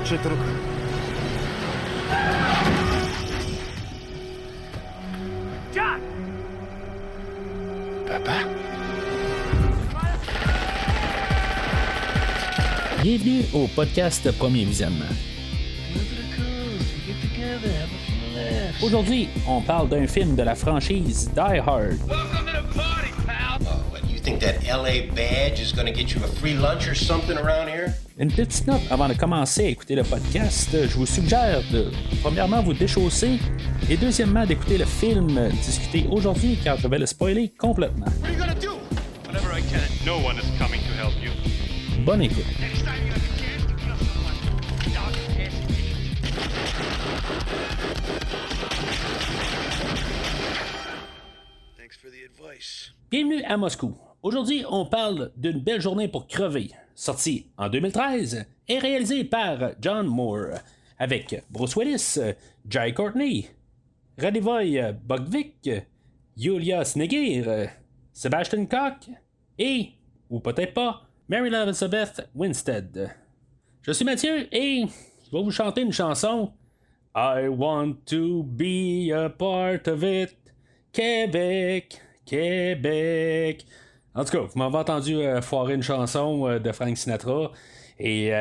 教えたのか。John! Papa? Bienvenue au podcast Premier Visionnement. Aujourd'hui, on parle d'un film de la franchise Die Hard. Welcome to the party, pal! Oh, what, you think that LA badge is gonna get you a free lunch or something around here? Une petite note avant de commencer à écouter le podcast, je vous suggère de, premièrement, vous déchausser et deuxièmement, d'écouter le film discuté aujourd'hui car je vais le spoiler complètement. What are you gonna do? Whatever I can. No one is coming to help you. Bonne écoute. Next time you have a chance to kill someone, don't hesitate. Thanks for the advice. Bienvenue à Moscou. Aujourd'hui, on parle d'une belle journée pour crever, sorti en 2013 et réalisé par John Moore, avec Bruce Willis, Jai Courtney, Radivoy Bogvik, Yulia Snegir, Sebastian Koch et, ou peut-être pas, Mary Elizabeth Winstead. Je suis Mathieu et je vais vous chanter une chanson. I want to be a part of it. Québec, Québec. En tout cas, vous m'avez entendu foirer une chanson de Frank Sinatra. Et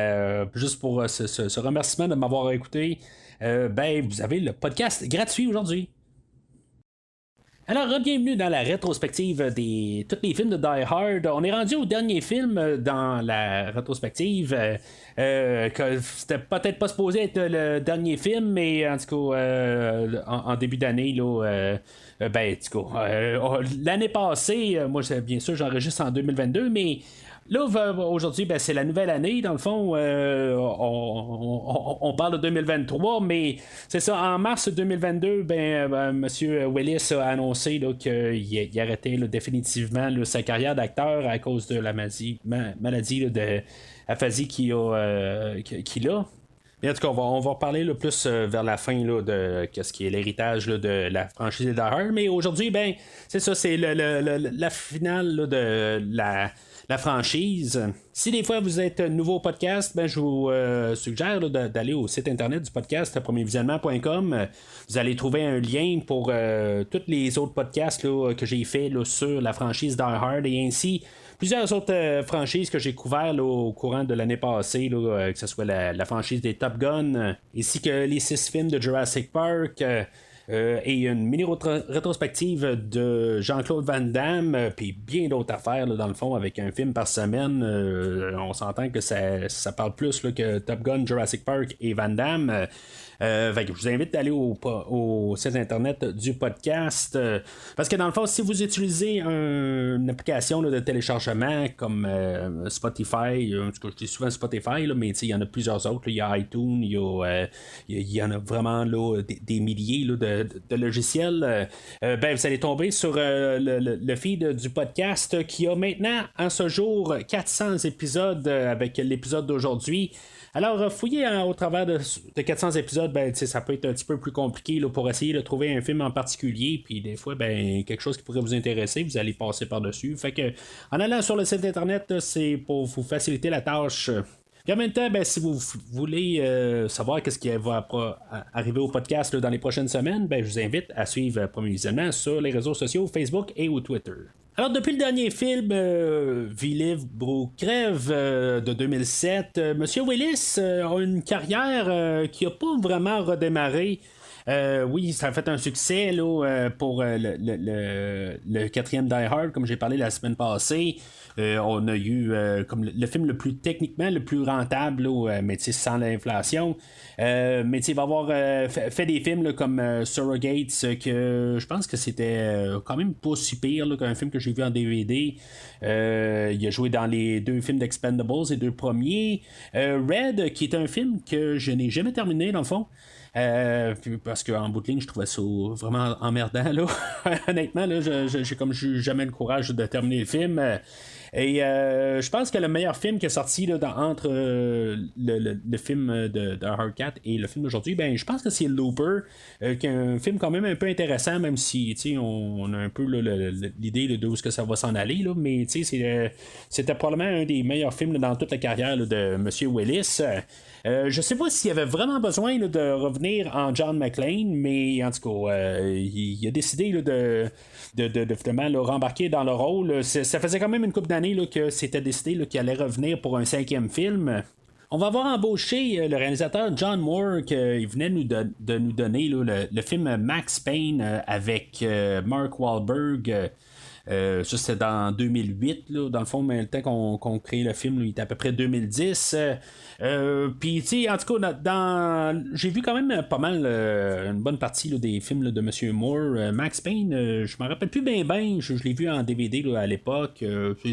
juste pour ce remerciement de m'avoir écouté, vous avez le podcast gratuit aujourd'hui. Alors, bienvenue dans la rétrospective de tous les films de Die Hard. On est rendu au dernier film dans la rétrospective. Que c'était peut-être pas supposé être le dernier film, mais en tout cas, en début d'année, là, l'année passée, moi, bien sûr, j'enregistre en 2022, mais là, aujourd'hui, c'est la nouvelle année. Dans le fond, on parle de 2023, mais c'est ça. En mars 2022, M. Willis a annoncé là, qu'il arrêtait là, définitivement là, sa carrière d'acteur à cause de la maladie là, de aphasie qu'il a. Et en tout cas, on va reparler là, plus vers la fin là, de ce qui est l'héritage là, de la franchise de Die Hard. Mais aujourd'hui, c'est ça, c'est la finale là, de la franchise. Si des fois vous êtes nouveau au podcast, je vous suggère là, d'aller au site internet du podcast premiervisionnement.com. Vous allez trouver un lien pour tous les autres podcasts là, que j'ai fait là, sur la franchise Die Hard et ainsi plusieurs autres franchises que j'ai couvertes au courant de l'année passée, là, que ce soit la franchise des Top Gun, ainsi que les 6 films de Jurassic Park. Et une mini rétrospective de Jean-Claude Van Damme, puis bien d'autres affaires là, dans le fond, avec un film par semaine. On s'entend que ça parle plus là, que Top Gun, Jurassic Park et Van Damme. Je vous invite à aller au site internet du podcast parce que dans le fond, si vous utilisez une application là, de téléchargement comme Spotify, en tout cas je dis souvent Spotify là, mais il y en a plusieurs autres là. Il y a iTunes, il y en a vraiment là, des milliers là, de logiciels. Vous allez tomber sur le feed du podcast qui a maintenant en ce jour 400 épisodes avec l'épisode d'aujourd'hui. Alors, fouiller au travers de 400 épisodes, ça peut être un petit peu plus compliqué là, pour essayer de trouver un film en particulier. Puis des fois, quelque chose qui pourrait vous intéresser, vous allez passer par-dessus. Fait que, en allant sur le site internet, là, c'est pour vous faciliter la tâche. Puis en même temps, si vous voulez savoir qu'est-ce qui va arriver au podcast là, dans les prochaines semaines, je vous invite à suivre Premier Visionnement sur les réseaux sociaux, Facebook et ou Twitter. Alors, depuis le dernier film, Vilive Brou Crève de 2007, M. Willis a une carrière qui n'a pas vraiment redémarré. Oui, ça a fait un succès là, pour le quatrième Die Hard, comme j'ai parlé la semaine passée. On a eu comme le film techniquement le plus rentable, là, mais sans l'inflation. Mais il va avoir fait des films là, comme Surrogates, que je pense que c'était quand même pas si pire là, qu'un film que j'ai vu en DVD. Il a joué dans les 2 films d'Expendables, les 2 premiers. Red, qui est un film que je n'ai jamais terminé dans le fond. Parce qu'en bout de ligne, je trouvais ça vraiment emmerdant. Là. Honnêtement, là, j'ai comme jamais le courage de terminer le film. Et je pense que le meilleur film qui est sorti là, entre le film de Hardcat et le film d'aujourd'hui, ben je pense que c'est Looper, qui est un film quand même un peu intéressant, même si on a un peu là, l'idée de où est-ce que ça va s'en aller, là, mais c'était probablement un des meilleurs films là, dans toute la carrière là, de M. Willis. Je sais pas s'il avait vraiment besoin là, de revenir en John McClane, mais en tout cas, il a décidé là, de finalement là, rembarquer dans le rôle. Ça faisait quand même une couple d'années là, que c'était décidé là, qu'il allait revenir pour un 5e film. On va avoir embauché le réalisateur John Moore qui venait de nous donner là, le film Max Payne avec Mark Wahlberg. Ça c'était dans 2008 là, dans le fond, mais le temps qu'on crée le film là, il était à peu près 2010. Puis tu sais, en tout cas j'ai vu quand même pas mal une bonne partie là, des films là, de Monsieur Moore. Max Payne, je me rappelle plus bien, je l'ai vu en DVD là, à l'époque.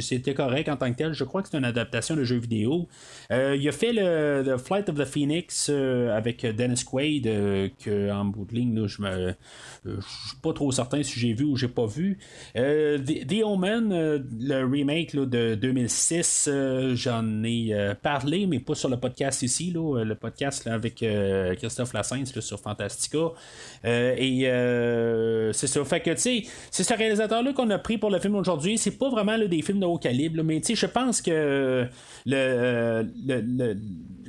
C'était correct en tant que tel. Je crois que c'est une adaptation de jeu vidéo. Il a fait le Flight of the Phoenix avec Dennis Quaid, que en bout de ligne là, je suis pas trop certain si j'ai vu ou j'ai pas vu. The Omen, le remake là, de 2006, j'en ai parlé, mais pas sur le podcast ici, là, le podcast là, avec Christophe Lassens là, sur Fantastica. C'est ça. Fait que, tu sais, c'est ce réalisateur-là qu'on a pris pour le film aujourd'hui. C'est pas vraiment là, des films de haut calibre, là, mais tu sais, je pense que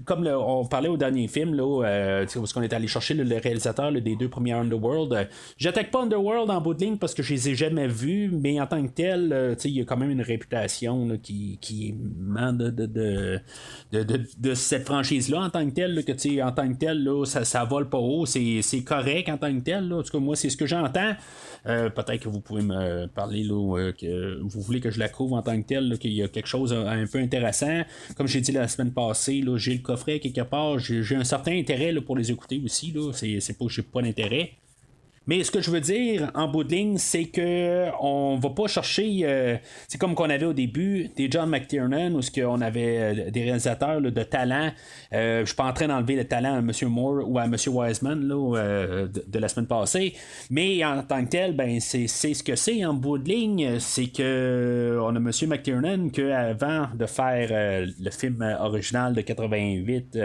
comme on parlait au dernier film, là, parce qu'on est allé chercher le réalisateur là, des 2 premiers Underworld. J'attaque pas Underworld en bout de ligne parce que je les ai jamais vus, mais en tant que tel, il y a quand même une réputation là, qui ment de cette franchise-là en tant que tel, là, que en tant que tel, là, ça vole pas haut, c'est correct en tant que tel. Là. En tout cas, moi, c'est ce que j'entends. Peut-être que vous pouvez me parler là, que vous voulez que je la couvre en tant que tel, là, qu'il y a quelque chose un peu intéressant. Comme j'ai dit la semaine passée, là, j'ai le coffret quelque part, j'ai un certain intérêt là, pour les écouter aussi. Là. C'est pas que j'ai pas d'intérêt. Mais ce que je veux dire en bout de ligne, c'est que on va pas chercher, c'est comme qu'on avait au début des John McTiernan, où on avait des réalisateurs là, de talent. Je suis pas en train d'enlever le talent à M. Moore ou à M. Wiseman là, de la semaine passée, mais en tant que tel, ben c'est ce que c'est en bout de ligne, c'est que on a M. McTiernan que avant de faire le film original de 88,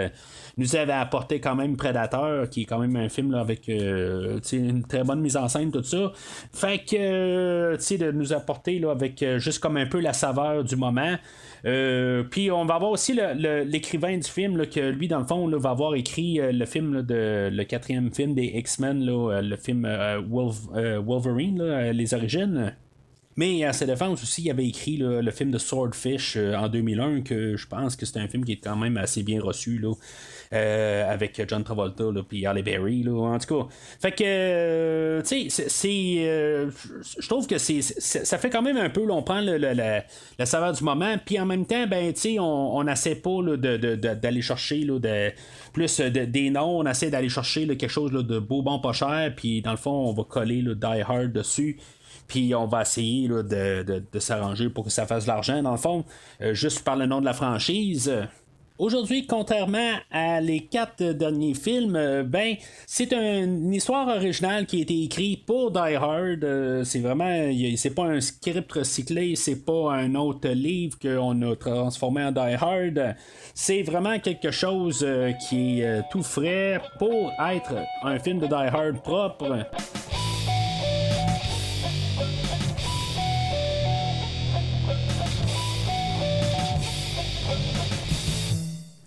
nous avait apporté quand même Predator, qui est quand même un film là, avec une très bonne mise en scène, tout ça. Fait que, tu sais, de nous apporter là, avec juste comme un peu la saveur du moment. Puis on va avoir aussi l'écrivain du film, là, que lui, dans le fond, là, va avoir écrit le film là, le 4e film des X-Men, là, le film Wolverine, là, les origines. Mais à sa défense aussi, il avait écrit là, le film de Swordfish en 2001, que je pense que c'est un film qui est quand même assez bien reçu là, avec John Travolta puis Halle Berry là, en tout cas. Fait que tu sais, je trouve que ça fait quand même un peu là, on prend la saveur du moment, puis en même temps, ben tu sais, on n'essaie pas là, d'aller chercher là, plus des noms, on essaie d'aller chercher là, quelque chose là, de beau, bon, pas cher, puis dans le fond, on va coller là, Die Hard dessus. Puis on va essayer là, de s'arranger pour que ça fasse de l'argent, dans le fond, juste par le nom de la franchise. Aujourd'hui, contrairement à les 4 derniers films, ben c'est une histoire originale qui a été écrite pour Die Hard. C'est vraiment, c'est pas un script recyclé, c'est pas un autre livre qu'on a transformé en Die Hard. C'est vraiment quelque chose qui est tout frais pour être un film de Die Hard propre.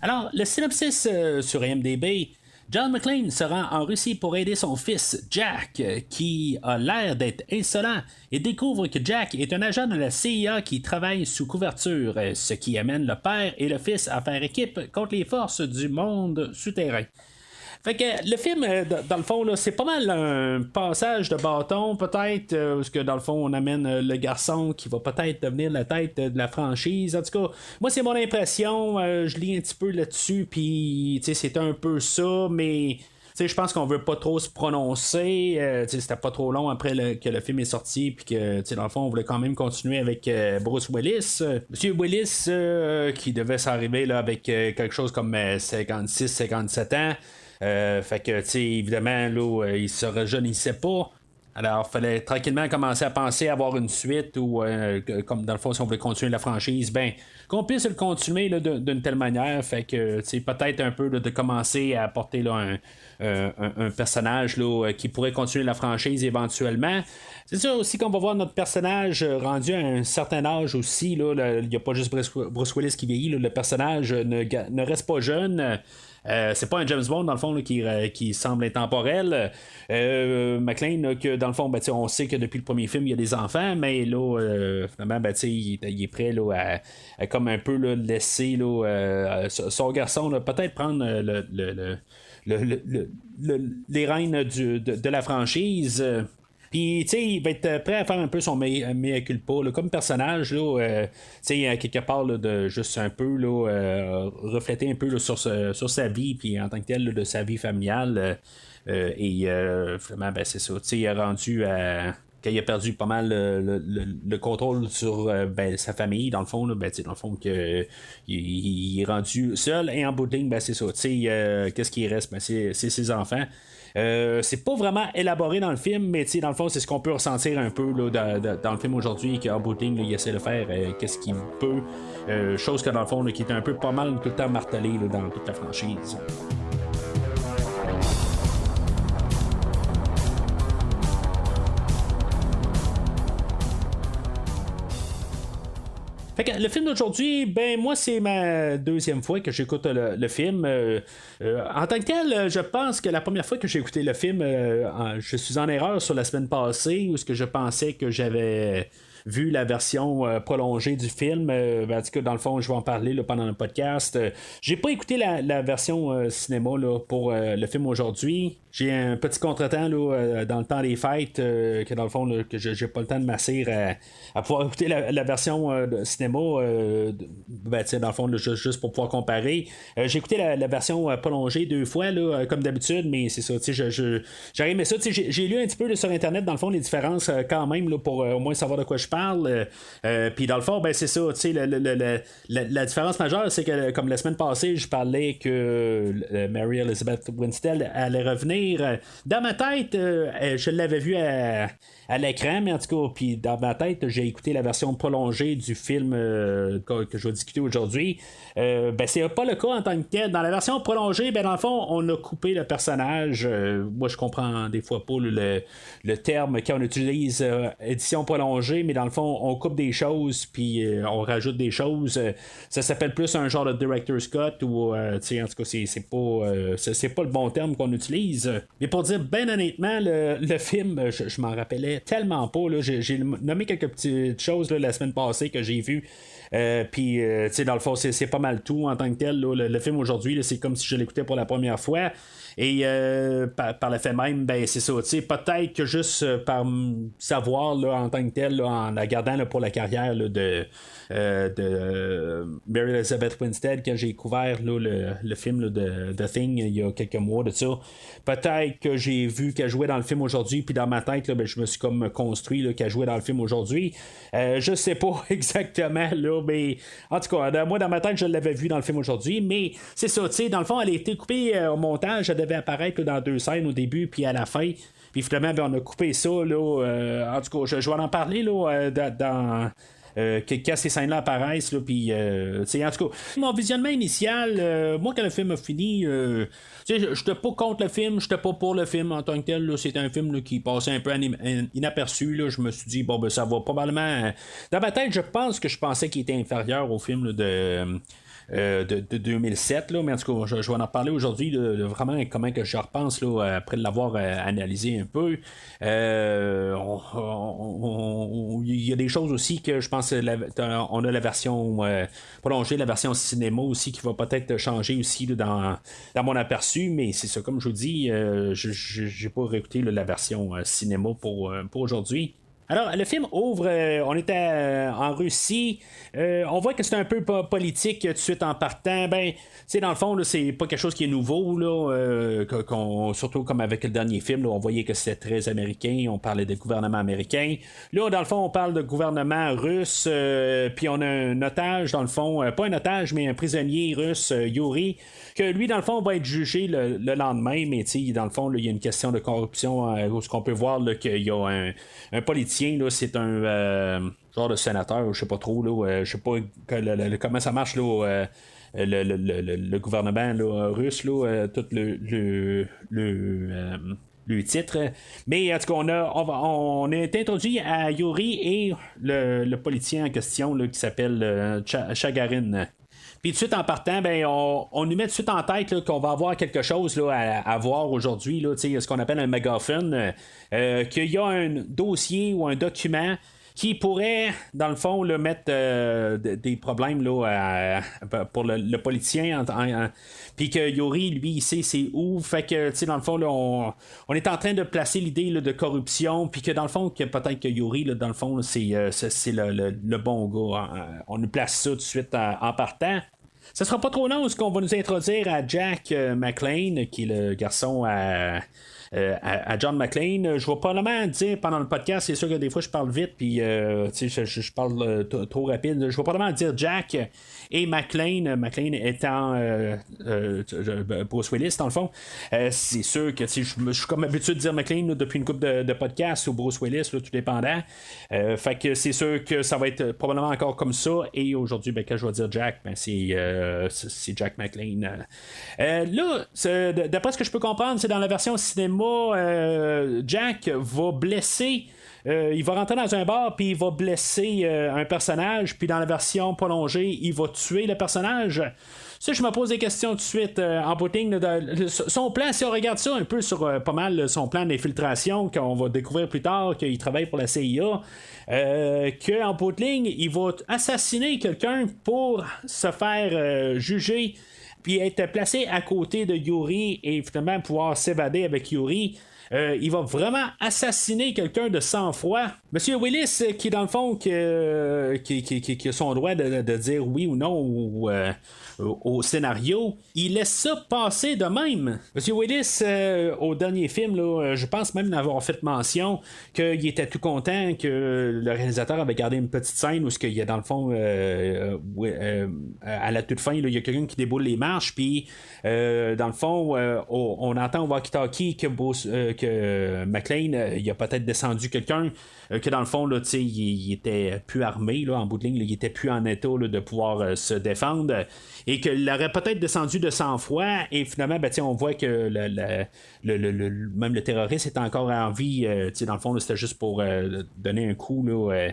Alors, le synopsis sur IMDb, John McClane se rend en Russie pour aider son fils Jack, qui a l'air d'être insolent, et découvre que Jack est un agent de la CIA qui travaille sous couverture, ce qui amène le père et le fils à faire équipe contre les forces du monde souterrain. Fait que le film, dans le fond, là, c'est pas mal un passage de bâton, peut-être, parce que dans le fond, on amène le garçon qui va peut-être devenir la tête de la franchise. En tout cas, moi, c'est mon impression. Je lis un petit peu là-dessus, puis c'est un peu ça, mais je pense qu'on veut pas trop se prononcer. C'était pas trop long après que le film est sorti, puis que dans le fond, on voulait quand même continuer avec Bruce Willis. Monsieur Willis, qui devait s'arriver là, avec quelque chose comme 56-57 ans. Fait que, tu sais, évidemment, là, il se rajeunissait pas. Alors, il fallait tranquillement commencer à penser à avoir une suite ou, comme dans le fond, si on voulait continuer la franchise, ben, qu'on puisse le continuer là, d'une telle manière. Fait que, peut-être un peu là, de commencer à apporter là, un personnage là, qui pourrait continuer la franchise éventuellement. C'est ça aussi qu'on va voir notre personnage rendu à un certain âge aussi. Il n'y a pas juste Bruce Willis qui vieillit. Là, le personnage ne reste pas jeune. C'est pas un James Bond dans le fond là, qui semble intemporel. McClane, là, que dans le fond, on sait que depuis le premier film il y a des enfants, mais là, finalement, il est prêt là, à comme un peu là, laisser là, son garçon là, peut-être prendre les rênes de la franchise. Puis, tu sais, il va être prêt à faire un peu son mea culpa, là, comme personnage, là, tu sais, quelque part, là, de juste un peu, là, refléter un peu là, sur sa vie, puis en tant que tel, là, de sa vie familiale. Et finalement, ben, c'est ça, tu sais, il a rendu à. Quand il a perdu pas mal le contrôle sur sa famille, dans le fond, là, dans le fond, il est rendu seul et en bout de ligne, ben, c'est ça. Qu'est-ce qui reste? Ben, c'est ses enfants. C'est pas vraiment élaboré dans le film, mais dans le fond, c'est ce qu'on peut ressentir un peu là, dans le film aujourd'hui, qu'en bout de ligne, là, il essaie de faire qu'est-ce qu'il peut. Chose que dans le fond, là, qui est un peu pas mal tout le temps martelé là, dans toute la franchise. Fait que le film d'aujourd'hui, ben moi c'est ma deuxième fois que j'écoute le film. En tant que tel, je pense que la première fois que j'ai écouté le film, je suis en erreur sur la semaine passée où ce que je pensais que j'avais vu la version prolongée du film. En tout cas, dans le fond, je vais en parler là, pendant le podcast. J'ai pas écouté la version cinéma là, pour le film aujourd'hui. J'ai un petit contretemps là, dans le temps des fêtes, que dans le fond, là, que j'ai pas le temps de m'asseoir à pouvoir écouter la version de cinéma. Dans le fond, là, juste pour pouvoir comparer. J'ai écouté la version prolongée 2 fois, là, comme d'habitude, mais c'est ça. J'aurais aimé ça. J'ai lu un petit peu là, sur Internet, dans le fond, les différences quand même, là, pour au moins savoir de quoi je parle. Puis dans le fond, ben, c'est ça. La différence majeure, c'est que comme la semaine passée, je parlais que Mary Elizabeth Winstead allait revenir. Dans ma tête, je l'avais vu à l'écran, mais en tout cas, puis dans ma tête, j'ai écouté la version prolongée du film que je vais discuter aujourd'hui. C'est pas le cas en tant que tel. Dans la version prolongée, ben, dans le fond, on a coupé le personnage. Moi, je comprends des fois pas le terme quand on utilise édition prolongée, mais dans le fond, on coupe des choses, puis on rajoute des choses. Ça s'appelle plus un genre de director's cut, ou en tout cas, c'est pas le bon terme qu'on utilise. Mais pour dire ben honnêtement, le film, je m'en rappelais tellement pas. Là, j'ai nommé quelques petites choses là, la semaine passée que j'ai vues. Puis, dans le fond, c'est pas mal tout en tant que tel. Là, le film aujourd'hui, là, c'est comme si je l'écoutais pour la première fois. Et par le fait même, ben c'est ça. Peut-être que juste par savoir là, en tant que tel, là, en la gardant là, pour la carrière là, de Mary Elizabeth Winstead, quand j'ai couvert là, le film là, de The Thing il y a quelques mois de ça, peut-être que j'ai vu qu'elle jouait dans le film aujourd'hui, puis dans ma tête, là, ben, je me suis comme construit là, qu'elle jouait dans le film aujourd'hui. Je sais pas exactement, là, mais en tout cas, moi dans ma tête, je l'avais vu dans le film aujourd'hui, mais c'est ça, dans le fond, elle a été coupée au montage, elle devait apparaître là, dans 2 scènes au début, puis à la fin. Puis finalement, ben, on a coupé ça. Là, en tout cas, je vais en parler là, dans. Quand ces scènes-là apparaissent, là, puis, en tout cas, mon visionnement initial, moi, quand le film a fini, je n'étais pas contre le film, je n'étais pas pour le film en tant que tel. Là, c'était un film là, qui passait un peu inaperçu. Là, je me suis dit, bon, ben, ça va probablement. Dans ma tête, je pense que je pensais qu'il était inférieur au film là, de 2007, là, mais en tout cas, je vais en parler aujourd'hui de vraiment comment que je repense là, après l'avoir analysé un peu. Il y a des choses aussi que je pense on a la version prolongée, la version cinéma aussi qui va peut-être changer aussi là, dans mon aperçu, mais c'est ça, comme je vous dis, j'ai pas réécouté là, la version cinéma pour aujourd'hui. Alors, le film ouvre, on était en Russie, on voit que c'est un peu politique tout de suite en partant. Ben, dans le fond, là, c'est pas quelque chose qui est nouveau, là, surtout comme avec le dernier film, là, on voyait que c'était très américain, on parlait de gouvernement américain. Là, dans le fond, on parle de gouvernement russe, puis on a un otage, dans le fond, pas un otage, mais un prisonnier russe, Yuri, que lui, dans le fond, va être jugé le lendemain, mais dans le fond, il y a une question de corruption, où ce qu'on peut voir qu'il y a un politicien. Là, c'est un genre de sénateur, je sais pas trop, là, je sais pas comment ça marche là, le gouvernement là, russe, là, tout le titre. Mais en tout cas, on est introduit à Yuri et le politicien en question là, qui s'appelle Chagarin. Puis tout de suite en partant, ben, on nous met tout de suite en tête là, qu'on va avoir quelque chose là, à voir aujourd'hui, là, ce qu'on appelle un MacGuffin, qu'il y a un dossier ou un document qui pourrait, dans le fond, là, mettre des problèmes là, pour le politicien. Puis que Yuri, lui, il sait c'est où. Fait que, dans le fond, là, on est en train de placer l'idée là, de corruption. Puis que, dans le fond, que peut-être que Yuri, là, dans le fond, là, c'est le bon gars. On nous place ça tout de suite en partant. Ça sera pas trop long parce qu'on va nous introduire à Jack McClane, qui est le garçon à John McClane. Je vais probablement dire pendant le podcast, c'est sûr que des fois je parle vite puis je parle trop rapide. Je vais probablement dire Jack et McClane étant Bruce Willis dans le fond. C'est sûr que je suis comme habitué de dire McClane là, depuis une couple de podcasts ou Bruce Willis, là, tout dépendant. Fait que c'est sûr que ça va être probablement encore comme ça. Et aujourd'hui, quand je vais dire Jack, c'est Jack McClane. Là, d'après ce que je peux comprendre, c'est dans la version cinéma, Jack va blesser. Il va rentrer dans un bar puis il va blesser un personnage, puis dans la version prolongée, il va tuer le personnage. Ça, je me pose des questions tout de suite en bout de ligne. Son plan, si on regarde ça un peu sur pas mal son plan d'infiltration, qu'on va découvrir plus tard qu'il travaille pour la CIA, qu'en bout de ligne, il va assassiner quelqu'un pour se faire juger puis être placé à côté de Yuri et finalement pouvoir s'évader avec Yuri. Il va vraiment assassiner quelqu'un de sang-froid. Monsieur Willis, qui dans le fond qui a son droit de dire oui ou non au scénario, il laisse ça passer de même. Monsieur Willis, au dernier film, là, je pense même d'avoir fait mention qu'il était tout content que le réalisateur avait gardé une petite scène où il y a dans le fond à la toute fin, là, il y a quelqu'un qui déboule les marches, puis dans le fond on entend au walkie-talkie que McClane il a peut-être descendu quelqu'un que dans le fond là, il était plus armé là, en bout de ligne, là, il était plus en état là, de pouvoir se défendre et qu'il aurait peut-être descendu de sang-froid et finalement on voit que même le terroriste est encore en vie, dans le fond là, c'était juste pour donner un coup là,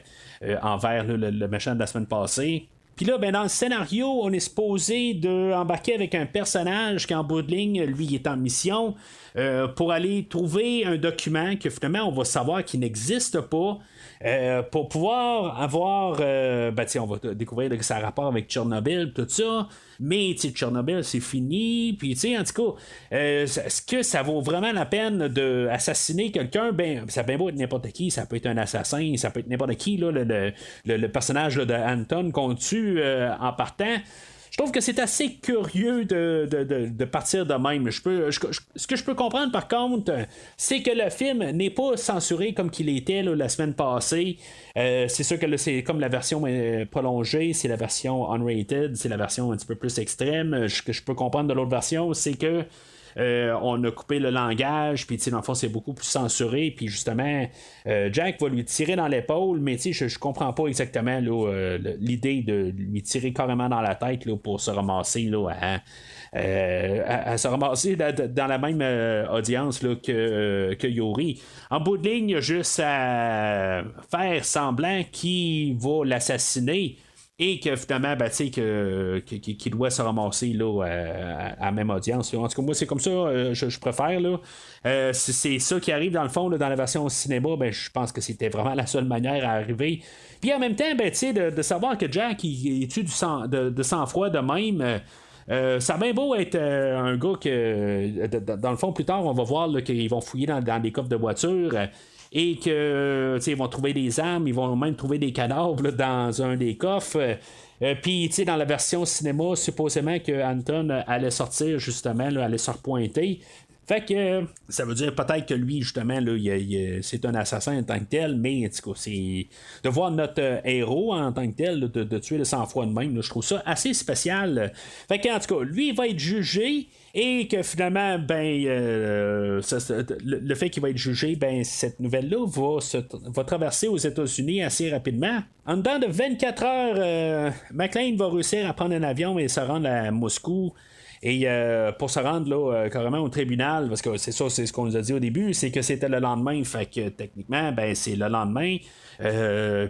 envers là, le méchant de la semaine passée. Puis là, dans le scénario, on est supposé d'embarquer avec un personnage qui, en bout de ligne, lui, il est en mission pour aller trouver un document que finalement, on va savoir qu'il n'existe pas. Pour pouvoir avoir on va découvrir que ça a rapport avec Tchernobyl tout ça, mais Tchernobyl c'est fini, puis en tout cas est-ce que ça vaut vraiment la peine d'assassiner quelqu'un? Ça peut pas être n'importe qui, ça peut être un assassin, ça peut être n'importe qui là, le personnage là, de Anton qu'on tue en partant. Je trouve que c'est assez curieux de partir de même. Ce que je peux comprendre, par contre, c'est que le film n'est pas censuré comme qu'il était là, la semaine passée. C'est sûr que là, c'est comme la version prolongée, c'est la version unrated, c'est la version un petit peu plus extrême. Ce que je peux comprendre de l'autre version, c'est que on a coupé le langage, puis dans le fond c'est beaucoup plus censuré, puis justement Jack va lui tirer dans l'épaule, mais je comprends pas exactement là, l'idée de lui tirer carrément dans la tête là, pour se ramasser là, à se ramasser dans la même audience là, que Yuri. En bout de ligne, juste à faire semblant qu'il va l'assassiner et que finalement, qu'il doit se ramasser là, à la même audience. En tout cas, moi, c'est comme ça, je préfère. Là. C'est ça qui arrive dans le fond, là, dans la version cinéma, je pense que c'était vraiment la seule manière à arriver. Puis en même temps, de savoir que Jack, il tue de sang-froid de même. Ça a bien beau être un gars que, dans le fond, plus tard, on va voir là, qu'ils vont fouiller dans des coffres de voitures. et que ils vont trouver des armes, ils vont même trouver des cadavres là, dans un des coffres. Puis, dans la version cinéma, supposément que Anton allait sortir, justement, là, allait se repointer. Fait que ça veut dire peut-être que lui, justement, là, c'est un assassin en tant que tel, mais en tout cas, c'est de voir notre héros en tant que tel, là, de tuer le sang-froid de même, là, je trouve ça assez spécial. Fait que, en tout cas, lui, il va être jugé. Et que finalement, le fait qu'il va être jugé, cette nouvelle-là va traverser aux États-Unis assez rapidement. En dedans de 24 heures, McClane va réussir à prendre un avion et se rendre à Moscou. Et pour se rendre là, carrément au tribunal, parce que c'est ça, c'est ce qu'on nous a dit au début, c'est que c'était le lendemain. Fait que techniquement, c'est le lendemain.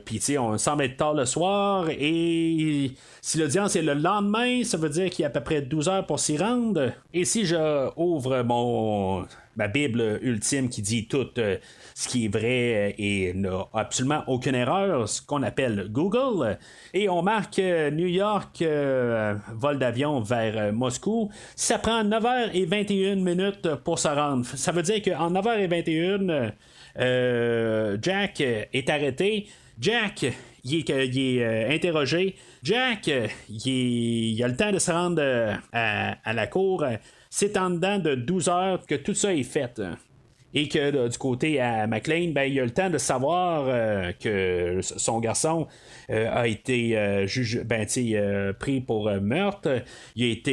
Puis tu sais, on semble être tard le soir. Et si l'audience est le lendemain, ça veut dire qu'il y a à peu près 12 heures pour s'y rendre. Et si je ouvre ma Bible ultime qui dit tout ce qui est vrai et n'a absolument aucune erreur, ce qu'on appelle Google, et on marque New York, vol d'avion vers Moscou, ça prend 9h21 pour se rendre. Ça veut dire qu'en 9h21, Jack est arrêté. Jack, il est interrogé. Jack, il a le temps de se rendre à la cour. C'est en dedans de 12 heures que tout ça est fait. Et que du côté à McClane, il a le temps de savoir que son garçon a été jugé, pris pour meurtre. Il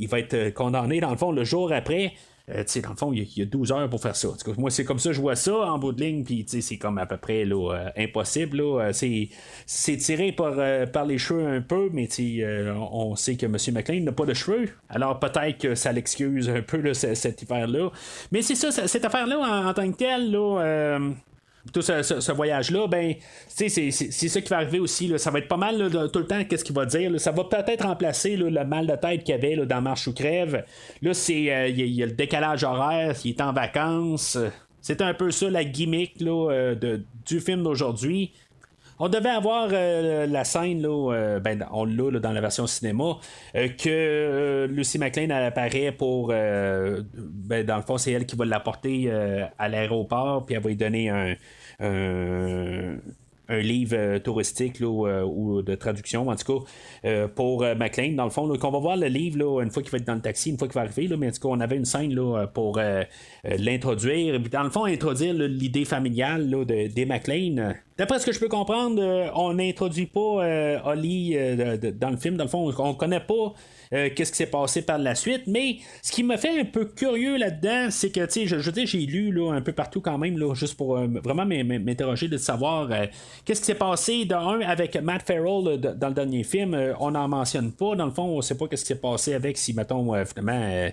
va être condamné, dans le fond, le jour après. Dans le fond, il y a 12 heures pour faire ça. Moi, c'est comme ça que je vois ça en bout de ligne, puis c'est comme à peu près là, impossible. Là. C'est tiré par les cheveux un peu, mais on sait que M. McClane n'a pas de cheveux. Alors peut-être que ça l'excuse un peu là, cet hiver-là. Mais c'est ça, cette affaire-là, en tant que telle, là, tout ce voyage-là, c'est ça qui va arriver aussi. Là. Ça va être pas mal là, tout le temps, qu'est-ce qu'il va dire. Là. Ça va peut-être remplacer là, le mal de tête qu'il y avait là, dans Marche ou Crève. Là, il y a le décalage horaire, il est en vacances. C'est un peu ça la gimmick là, du film d'aujourd'hui. On devait avoir la scène, là, on l'a là, dans la version cinéma, que Lucy McClane apparaît pour. Dans le fond, c'est elle qui va l'apporter à l'aéroport, puis elle va lui donner un livre touristique là, ou de traduction, en tout cas, pour McClane, dans le fond, là, qu'on va voir le livre là, une fois qu'il va être dans le taxi, une fois qu'il va arriver, là, mais en tout cas, on avait une scène là, pour l'introduire, et puis dans le fond, introduire là, l'idée familiale là, des McClane. D'après ce que je peux comprendre, on n'introduit pas Holly dans le film, dans le fond, on connaît pas qu'est-ce qui s'est passé par la suite, mais ce qui me fait un peu curieux là-dedans, c'est que, tu sais, je veux dire, j'ai lu là, un peu partout quand même, là, juste pour vraiment m'interroger de savoir qu'est-ce qui s'est passé avec Matt Farrell dans le dernier film. On n'en mentionne pas, dans le fond, on sait pas qu'est-ce qui s'est passé avec, si, mettons, finalement,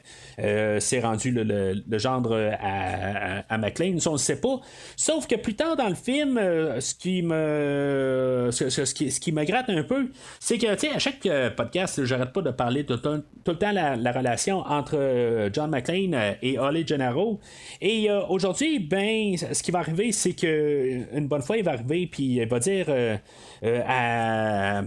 c'est rendu le gendre à McClane, ça on ne sait pas. Sauf que plus tard dans le film, ce qui me gratte un peu, c'est que, tu sais, à chaque podcast, là, j'arrête pas de parler tout le temps la relation entre John McClane et Holly Gennaro. Et aujourd'hui, ce qui va arriver, c'est que une bonne fois, il va arriver puis il va dire à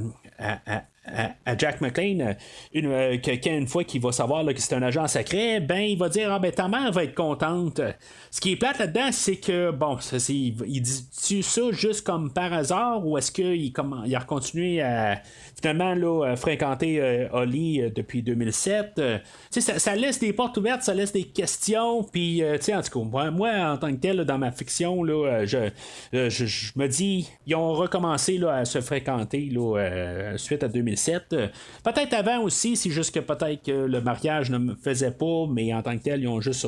Jack McClane, une fois qu'il va savoir là, que c'est un agent secret, il va dire ta mère va être contente. Ce qui est plate là-dedans, c'est que il dit-tu ça juste comme par hasard, ou est-ce qu'il a continué à finalement là, fréquenter Holly depuis 2007? Ça laisse des portes ouvertes, ça laisse des questions, puis en tout cas, moi en tant que tel, là, dans ma fiction, là, je me dis, ils ont recommencé là, à se fréquenter là, suite à 2007. Peut-être avant aussi, c'est juste que peut-être que le mariage ne me faisait pas, mais en tant que tel, ils ont juste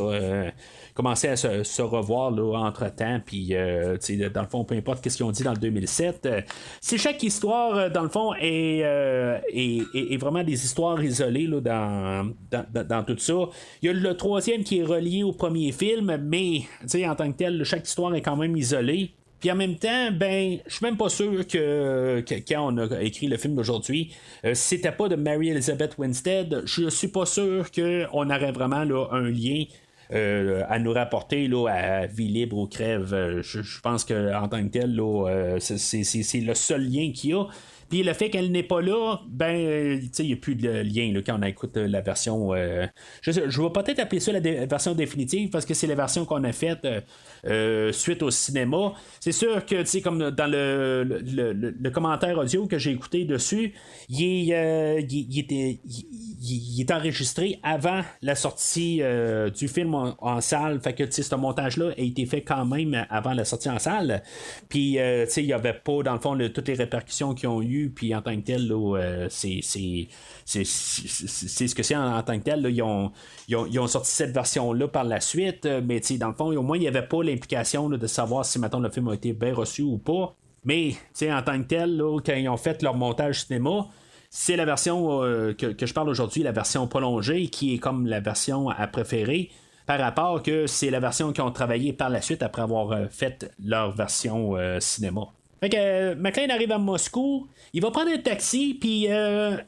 commencé à se revoir là, entre-temps, puis dans le fond, peu importe ce qu'ils ont dit dans le 2007. C'est chaque histoire, dans le fond, est vraiment des histoires isolées là, dans tout ça. Il y a le troisième qui est relié au premier film, mais en tant que tel, chaque histoire est quand même isolée. Puis en même temps, je suis même pas sûr que quand on a écrit le film d'aujourd'hui, c'était pas de Mary Elizabeth Winstead, je suis pas sûr qu'on aurait vraiment là, un lien à nous rapporter là, à vie libre ou crève. Je pense qu'en tant que tel, là, c'est le seul lien qu'il y a. Puis le fait qu'elle n'est pas là, ben, il n'y a plus de lien là, quand on écoute la version. Je vais peut-être appeler ça la version définitive parce que c'est la version qu'on a faite suite au cinéma. C'est sûr que, tu sais, comme dans le commentaire audio que j'ai écouté dessus, il est enregistré avant la sortie du film en salle. Fait que, tu sais, ce montage-là a été fait quand même avant la sortie en salle. Puis, tu sais, il n'y avait pas, dans le fond, toutes les répercussions qu'ils ont eues. Puis en tant que tel, là, c'est ce que c'est en tant que tel. Là, ils ont sorti cette version-là par la suite, mais dans le fond, au moins, il n'y avait pas l'implication là, de savoir si maintenant le film a été bien reçu ou pas. Mais en tant que tel, là, quand ils ont fait leur montage cinéma, c'est la version que je parle aujourd'hui, la version prolongée, qui est comme la version à préférer. Par rapport que c'est la version qu'ils ont travaillé par la suite après avoir fait leur version cinéma. Fait que McClane arrive à Moscou, il va prendre un taxi, puis, tu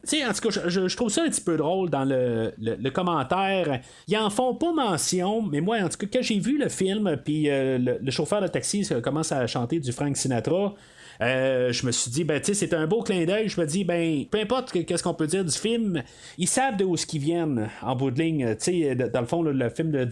sais, en tout cas, je trouve ça un petit peu drôle dans le commentaire. Ils en font pas mention, mais moi, en tout cas, quand j'ai vu le film, puis le chauffeur de taxi commence à chanter du Frank Sinatra, je me suis dit, ben, tu sais, c'est un beau clin d'œil. Je me dis, ben, peu importe qu'est-ce qu'on peut dire du film, ils savent de où ce qu'ils viennent en bout de ligne. Tu sais, dans le fond, le film de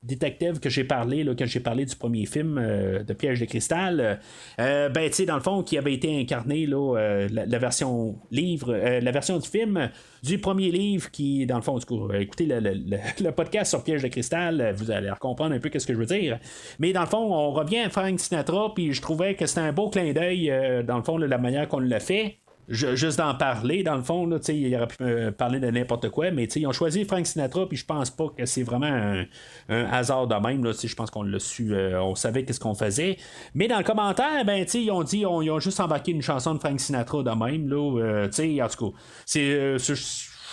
détective que j'ai parlé, là, quand j'ai parlé du premier film de Piège de cristal, ben, tu sais, dans le fond, qui avait été incarné, là, la version livre, la version du film du premier livre qui, dans le fond, du coup, écoutez le podcast sur Piège de cristal, vous allez comprendre un peu ce que je veux dire. Mais dans le fond, on revient à Frank Sinatra, puis je trouvais que c'était un beau clin d'œil, dans le fond, la manière qu'on l'a fait. Juste d'en parler, dans le fond, là, il aurait pu parler de n'importe quoi, mais ils ont choisi Frank Sinatra, puis je pense pas que c'est vraiment un hasard de même. Là, je pense qu'on l'a su, on savait qu'est-ce qu'on faisait. Mais dans le commentaire, ben, ils ont dit, ils ont juste embarqué une chanson de Frank Sinatra de même. Là, en tout cas, c'est.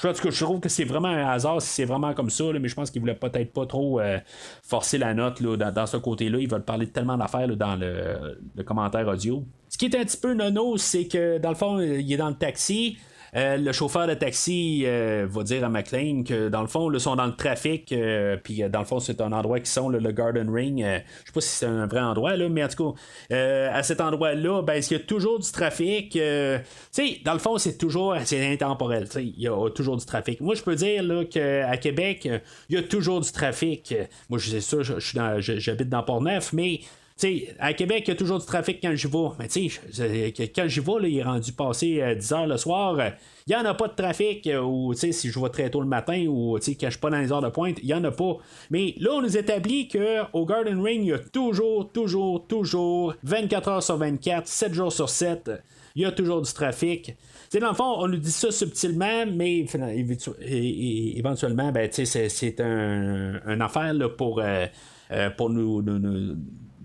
En tout cas, je trouve que c'est vraiment un hasard si c'est vraiment comme ça, là, mais je pense qu'ils voulaient peut-être pas trop forcer la note là, dans ce côté-là. Ils veulent parler de tellement d'affaires là, dans le commentaire audio. Ce qui est un petit peu nono, c'est que dans le fond, il est dans le taxi. Le chauffeur de taxi va dire à McClane que dans le fond, ils sont dans le trafic, puis dans le fond, c'est un endroit qui sont le Garden Ring. Je sais pas si c'est un vrai endroit, là, mais en tout cas, à cet endroit-là, ben, il y a toujours du trafic. Tu sais, dans le fond, c'est intemporel. Il y a toujours du trafic. Moi, je peux dire là, qu'à Québec, il y a toujours du trafic. Moi, je sais ça, j'habite dans Port-Neuf, mais. T'sais, à Québec, il y a toujours du trafic quand j'y vais. Mais quand j'y vais, là, il est rendu passé 10 heures le soir. Il n'y en a pas de trafic. Ou si je vais très tôt le matin ou quand je suis pas dans les heures de pointe, il n'y en a pas. Mais là, on nous établit qu'au Garden Ring, il y a toujours 24 heures sur 24, 7 jours sur 7. Il y a toujours du trafic. T'sais, dans le fond, on nous dit ça subtilement, mais éventuellement, ben, c'est un affaire là, pour nous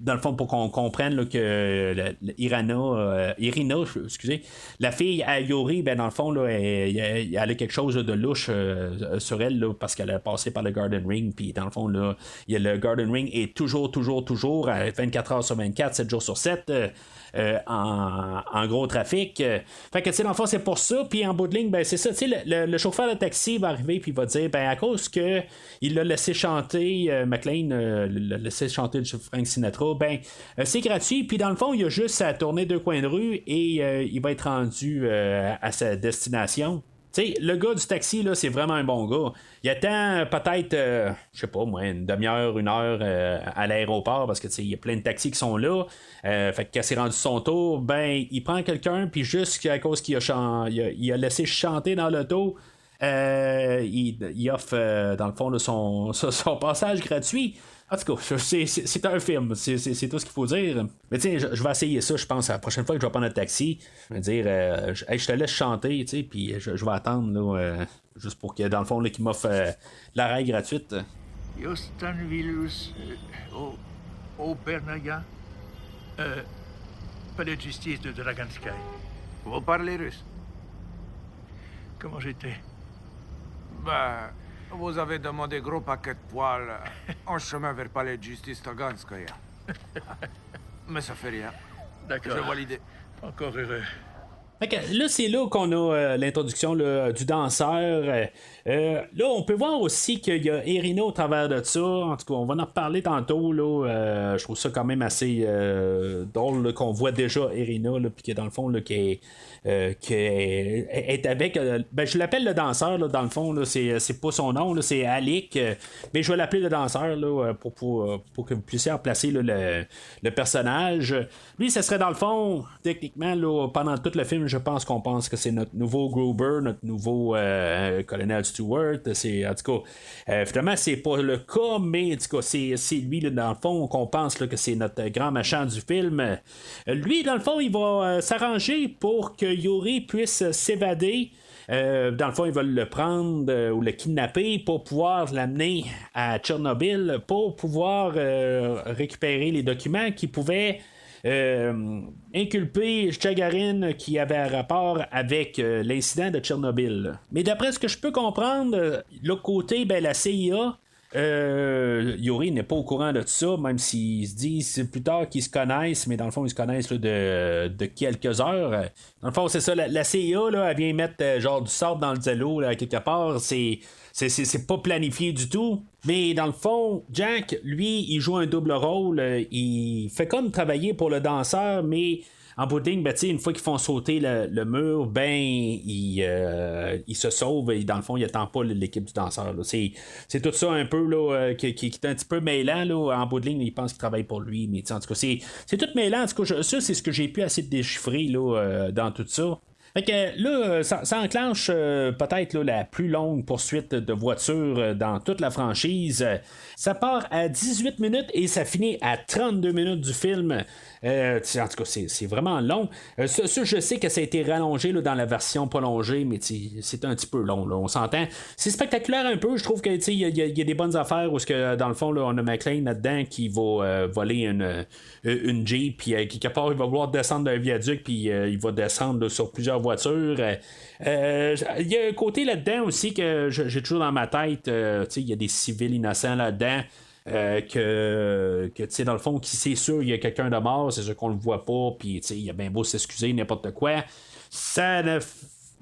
dans le fond, pour qu'on comprenne là, que Irina, excusez, la fille à Yori, ben, dans le fond, là, elle a quelque chose de louche sur elle, là, parce qu'elle a passé par le Garden Ring, puis dans le fond, là, le Garden Ring est toujours, 24 heures sur 24, 7 jours sur 7, en gros trafic. Fait que, tu sais, dans le fond, c'est pour ça, puis en bout de ligne, ben, c'est ça, tu sais, le chauffeur de taxi va arriver, puis il va dire, ben, à cause que il l'a laissé chanter, McClane l'a laissé chanter du Frank Sinatra, ben, c'est gratuit, puis dans le fond, il a juste à tourner 2 coins de rue et il va être rendu à sa destination. Tu sais, le gars du taxi, là, c'est vraiment un bon gars. Il attend peut-être, je sais pas moi, une demi-heure, 1 heure à l'aéroport parce que il y a plein de taxis qui sont là. Fait que quand c'est rendu son tour, ben, il prend quelqu'un, puis juste à cause qu'il il a laissé chanter dans l'auto, il offre, dans le fond, là, son passage gratuit. En tout cas, c'est un film, c'est tout ce qu'il faut dire. Mais tiens, je vais essayer ça, je pense, la prochaine fois que je vais prendre un taxi. Je vais dire, je te laisse chanter, tu sais, puis je vais attendre, là, juste pour que, dans le fond, là, qu'il m'offre l'arrêt gratuite. Jostan Vilus au Bernaya, palais de justice de Draganskaya. Vous parlez russe? Comment j'étais? Ben, vous avez demandé gros paquet de poils en chemin vers palais de justice Taganskaya. Mais ça fait rien. D'accord. Je vois l'idée. Encore heureux. Fait que là, c'est là qu'on a l'introduction là, du danseur. Là, on peut voir aussi qu'il y a Irina au travers de ça. En tout cas, on va en reparler tantôt. Là, je trouve ça quand même assez drôle là, qu'on voit déjà Irina, puis que dans le fond, là, qui est avec. Ben, je l'appelle le danseur, là, dans le fond, là, c'est pas son nom, là, c'est Alec. Mais je vais l'appeler le danseur là, pour que vous puissiez replacer là, le personnage. Lui, ça serait dans le fond, techniquement, là, pendant tout le film, je pense qu'on pense que c'est notre nouveau Gruber, notre nouveau colonel Stewart. En tout cas, finalement, c'est pas le cas, mais en tout cas, c'est lui, là, dans le fond, qu'on pense là, que c'est notre grand méchant du film. Lui, dans le fond, il va s'arranger pour que Yuri puisse s'évader. Dans le fond, ils veulent le prendre ou le kidnapper pour pouvoir l'amener à Tchernobyl pour pouvoir récupérer les documents qui pouvaient inculper Gagarin qui avait un rapport avec l'incident de Tchernobyl. Mais d'après ce que je peux comprendre, l'autre côté, ben, la CIA. Yuri n'est pas au courant de tout ça, même s'ils se disent plus tard qu'ils se connaissent, mais dans le fond, ils se connaissent là, de quelques heures. Dans le fond, c'est ça, la CIA, là, elle vient mettre genre du sable dans le zélo, là, quelque part. C'est pas planifié du tout. Mais dans le fond, Jack, lui, il joue un double rôle. Il fait comme travailler pour le danseur, mais en bout de ligne, ben, une fois qu'ils font sauter le mur, ben il se sauve et dans le fond, il attend pas l'équipe du danseur. Là. C'est tout ça un peu là, qui est un petit peu mêlant. Là. En bout de ligne, il pense qu'il travaille pour lui. Mais en tout cas, c'est tout mêlant. En tout cas, ça, c'est ce que j'ai pu essayer de déchiffrer là, dans tout ça. Fait que là, ça enclenche peut-être là, la plus longue poursuite de voitures dans toute la franchise. Ça part à 18 minutes et ça finit à 32 minutes du film. En tout cas, c'est vraiment long. Ça, je sais que ça a été rallongé là, dans la version prolongée, mais c'est un petit peu long, là, on s'entend. C'est spectaculaire un peu, je trouve que il y a des bonnes affaires où que, dans le fond, là, on a McClane là-dedans qui va voler une Jeep, puis quelque part, il va vouloir descendre d'un viaduc, puis il va descendre là, sur plusieurs voitures. Il y a un côté là-dedans aussi que j'ai toujours dans ma tête. Il y a des civils innocents là-dedans. Que tu sais, dans le fond, qui c'est sûr il y a quelqu'un de mort, c'est sûr qu'on le voit pas, puis tu sais, il a bien beau s'excuser, n'importe quoi. Ça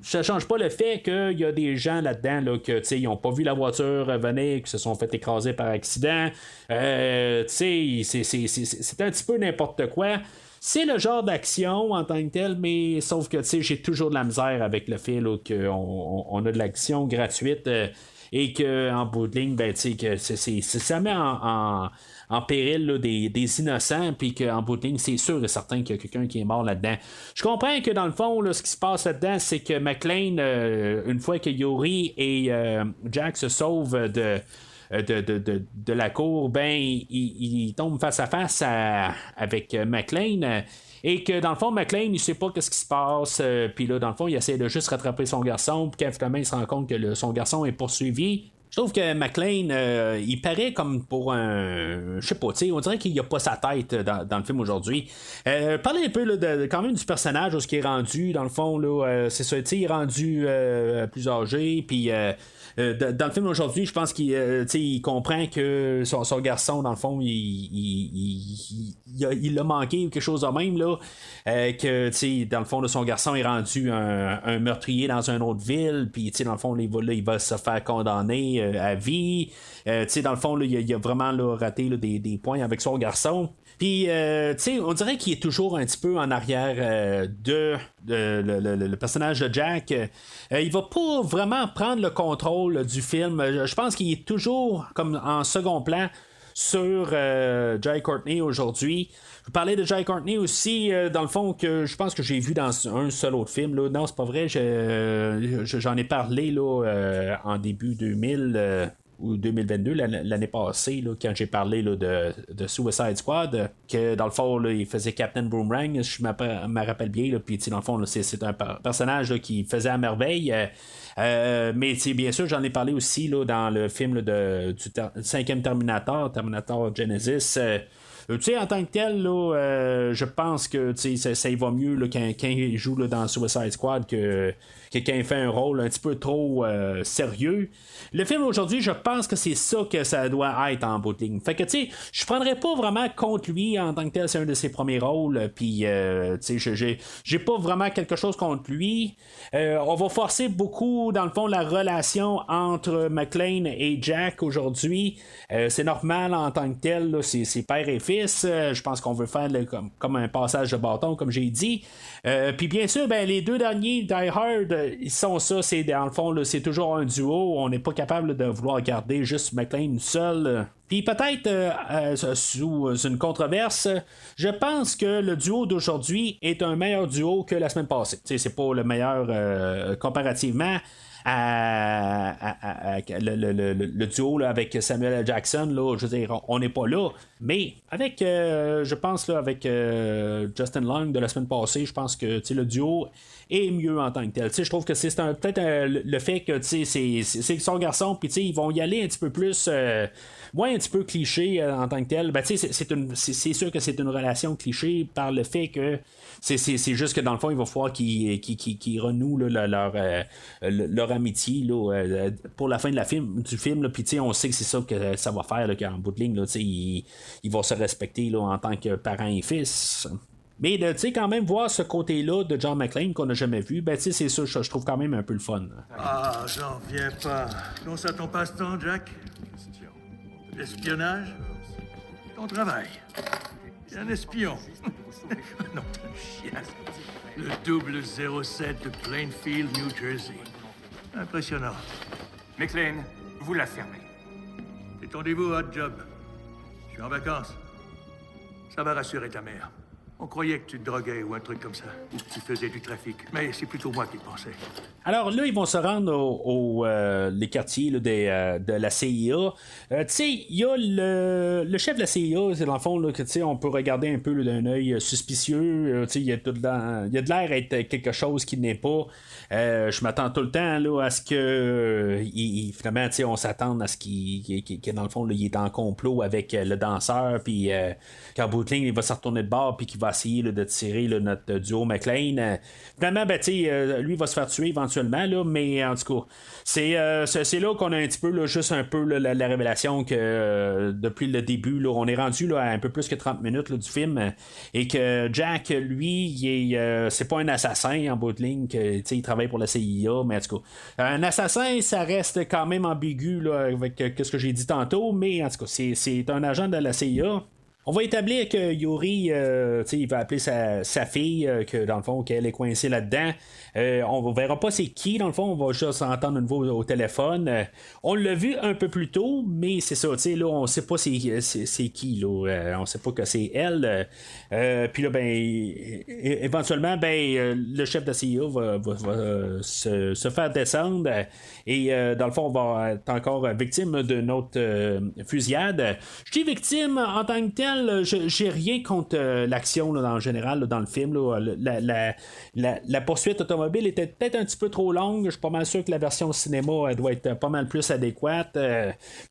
change pas le fait qu'il y a des gens là-dedans là, que tu sais, ils ont pas vu la voiture venir, qui se sont fait écraser par accident. Tu sais, c'est un petit peu n'importe quoi. C'est le genre d'action en tant que tel, mais sauf que tu sais, j'ai toujours de la misère avec le fait là, qu'on a de l'action gratuite. Et qu'en bout de ligne, ben, que ça met en péril là, des innocents, puis qu'en bout de ligne, c'est sûr et certain qu'il y a quelqu'un qui est mort là-dedans. Je comprends que dans le fond, là, ce qui se passe là-dedans, c'est que McClane, une fois que Yuri et Jack se sauvent de la cour, ben, il tombe face à face avec McClane. Et que dans le fond, McClane, il sait pas ce qui se passe. Puis là, dans le fond, il essaie de juste rattraper son garçon. Puis finalement, il se rend compte que son garçon est poursuivi. Je trouve que McClane, il paraît comme pour un. Je sais pas, tu sais, on dirait qu'il n'y a pas sa tête dans le film aujourd'hui. Parlez un peu là, quand même du personnage, où ce qui est rendu, dans le fond, là, c'est ça, tu sais, il est rendu plus âgé. Puis. Dans le film aujourd'hui, je pense qu'il comprend que son garçon, dans le fond, il a manqué ou quelque chose de même, là. Que, dans le fond, là, son garçon est rendu un meurtrier dans une autre ville, puis, dans le fond, il va se faire condamner à vie. Dans le fond, là, il a vraiment là, raté là, des points avec son garçon. Puis, on dirait qu'il est toujours un petit peu en arrière le personnage de Jack. Il va pas vraiment prendre le contrôle du film. Je pense qu'il est toujours comme en second plan sur Jai Courtney aujourd'hui. Je parlais de Jai Courtney aussi, dans le fond, que je pense que j'ai vu dans un seul autre film. Là. Non, c'est pas vrai. J'en ai parlé là, en début 2000. Ou 2022, l'année passée, là, quand j'ai parlé là, de Suicide Squad, que dans le fond, là, il faisait Captain Boomerang, si je me rappelle bien, puis dans le fond, là, c'est un personnage là, qui faisait à merveille. Mais bien sûr, j'en ai parlé aussi là, dans le film là, du 5e Terminator Genesis. tu sais, en tant que tel, là, je pense que ça y va mieux là, quand il joue là, dans Suicide Squad que quand il fait un rôle un petit peu trop sérieux. Le film aujourd'hui, je pense que c'est ça que ça doit être en bout de ligne. Fait que, tu sais, je prendrais pas vraiment contre lui en tant que tel, c'est un de ses premiers rôles, puis, tu sais, j'ai pas vraiment quelque chose contre lui. On va forcer beaucoup, dans le fond, la relation entre McClane et Jack aujourd'hui. C'est normal en tant que tel, là, c'est père et fils. Je pense qu'on veut faire comme un passage de bâton, comme j'ai dit. Puis bien sûr, ben, les deux derniers, Die Hard, ils sont ça, c'est dans le fond, là, c'est toujours un duo. On n'est pas capable de vouloir garder juste McClane seul. Puis peut-être sous une controverse, je pense que le duo d'aujourd'hui est un meilleur duo que la semaine passée. T'sais, c'est pas le meilleur comparativement à le duo là, avec Samuel L. Jackson, là, je veux dire, on n'est pas là. Mais avec, je pense, là, avec Justin Long de la semaine passée, je pense que le duo est mieux en tant que tel. Je trouve que c'est peut-être le fait que c'est son garçon, puis ils vont y aller un petit peu plus. Un petit peu cliché en tant que tel. Ben, c'est sûr que c'est une relation cliché par le fait que c'est juste que dans le fond, il va falloir qu'ils renouent là, leur amitié là, pour la fin de du film. Puis on sait que c'est ça que ça va faire là, qu'en bout de ligne, là, ils vont se respecter là, en tant que parents et fils. Mais de quand même voir ce côté-là de John McClane qu'on n'a jamais vu, ben c'est ça, je trouve quand même un peu le fun. Ah, j'en viens pas. Comment ça ton passe-temps, Jack? L'espionnage? Ton travail. T'es un espion. Non, t'es un chien. Le 007 de Plainfield, New Jersey. Impressionnant. McClane, vous la fermez. Détendez-vous, hot job. Je suis en vacances. Ça va rassurer ta mère. On croyait que tu te droguais ou un truc comme ça, ou que tu faisais du trafic. Mais c'est plutôt moi qui le pensais. Alors là, ils vont se rendre au les quartiers là, de la CIA. Tu sais, il y a le chef de la CIA, c'est dans le fond, là, que on peut regarder un peu là, d'un œil suspicieux. Tu sais, il y a de l'air être quelque chose qui n'est pas. Je m'attends tout le temps là, à ce que finalement, on s'attende à ce qu'il dans le fond, là, il est en complot avec le danseur, puis qu'en bout de ligne, il va se retourner de bord, puis qu'il va essayer là, de tirer là, notre duo McClane. Finalement, ben, lui va se faire tuer éventuellement, là, mais en tout cas, c'est là qu'on a un petit peu, là, juste un peu là, la révélation que depuis le début, là, on est rendu là, à un peu plus que 30 minutes là, du film, et que Jack, lui, c'est pas un assassin en bout de ligne, que, il travaille pour la CIA, mais en tout cas, un assassin, ça reste quand même ambigu là, avec ce que j'ai dit tantôt, mais en tout cas, c'est un agent de la CIA. On va établir que Yuri, il va appeler sa fille, que dans le fond, qu'elle est coincée là-dedans. On ne verra pas c'est qui, dans le fond, on va juste entendre de nouveau au téléphone. On l'a vu un peu plus tôt, mais c'est ça, là, on ne sait pas c'est qui, là. On ne sait pas que c'est elle. Puis là, ben, éventuellement, ben, le chef de la CIA va se faire descendre, et dans le fond, on va être encore victime de notre fusillade. Je dis victime en tant que tel. J'ai rien contre l'action là, en général là, dans le film. Là, la poursuite automobile était peut-être un petit peu trop longue. Je suis pas mal sûr que la version cinéma doit être pas mal plus adéquate.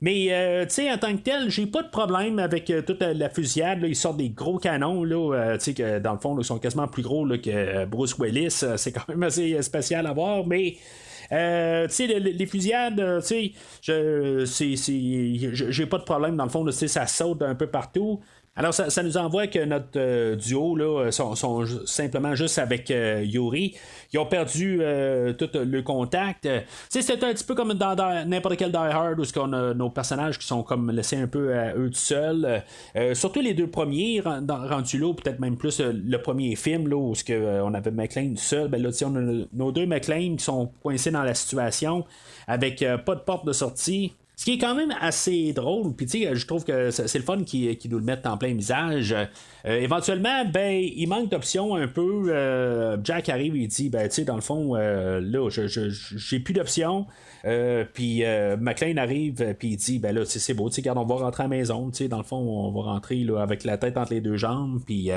Mais en tant que tel, j'ai pas de problème avec toute la fusillade. Là. Ils sortent des gros canons. Là, que dans le fond, là, ils sont quasiment plus gros là, que Bruce Willis. C'est quand même assez spécial à voir. Mais les fusillades, j'ai pas de problème dans le fond, ça saute un peu partout. Alors ça nous envoie que notre duo là, sont simplement juste avec Yuri. Ils ont perdu tout le contact. C'est un petit peu comme dans n'importe quel Die Hard où on a nos personnages qui sont comme laissés un peu à eux tout seuls. Surtout les deux premiers rendus là, peut-être même plus le premier film là, où on avait McClane tout seul. Ben là, on a nos deux McClane qui sont coincés dans la situation avec pas de porte de sortie. Ce qui est quand même assez drôle, puis je trouve que c'est le fun qui nous le mettent en plein visage. Éventuellement, ben, il manque d'options un peu. Jack arrive et il dit, ben, dans le fond, là, j'ai plus d'options. Puis McClane arrive, puis il dit, ben là, c'est beau, regarde, on va rentrer à la maison. Dans le fond, on va rentrer là, avec la tête entre les deux jambes, puis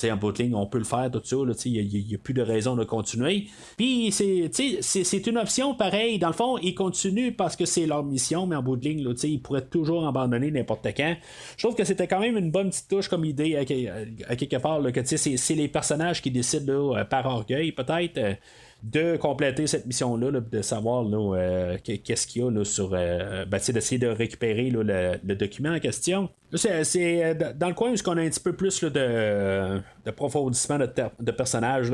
en bout de ligne, on peut le faire, tout ça. Il n'y a plus de raison de continuer. Puis, c'est une option pareille. Dans le fond, ils continuent parce que c'est leur mission, mais en bout de ligne, ils pourraient toujours abandonner n'importe quand. Je trouve que c'était quand même une bonne petite touche comme idée à quelque part, là, que c'est les personnages qui décident là, par orgueil, peut-être. De compléter cette mission-là, là, de savoir là, qu'est-ce qu'il y a là, sur. D'essayer de récupérer là, le document en question. Là, c'est dans le coin où on a un petit peu plus là, de profondissement de personnages.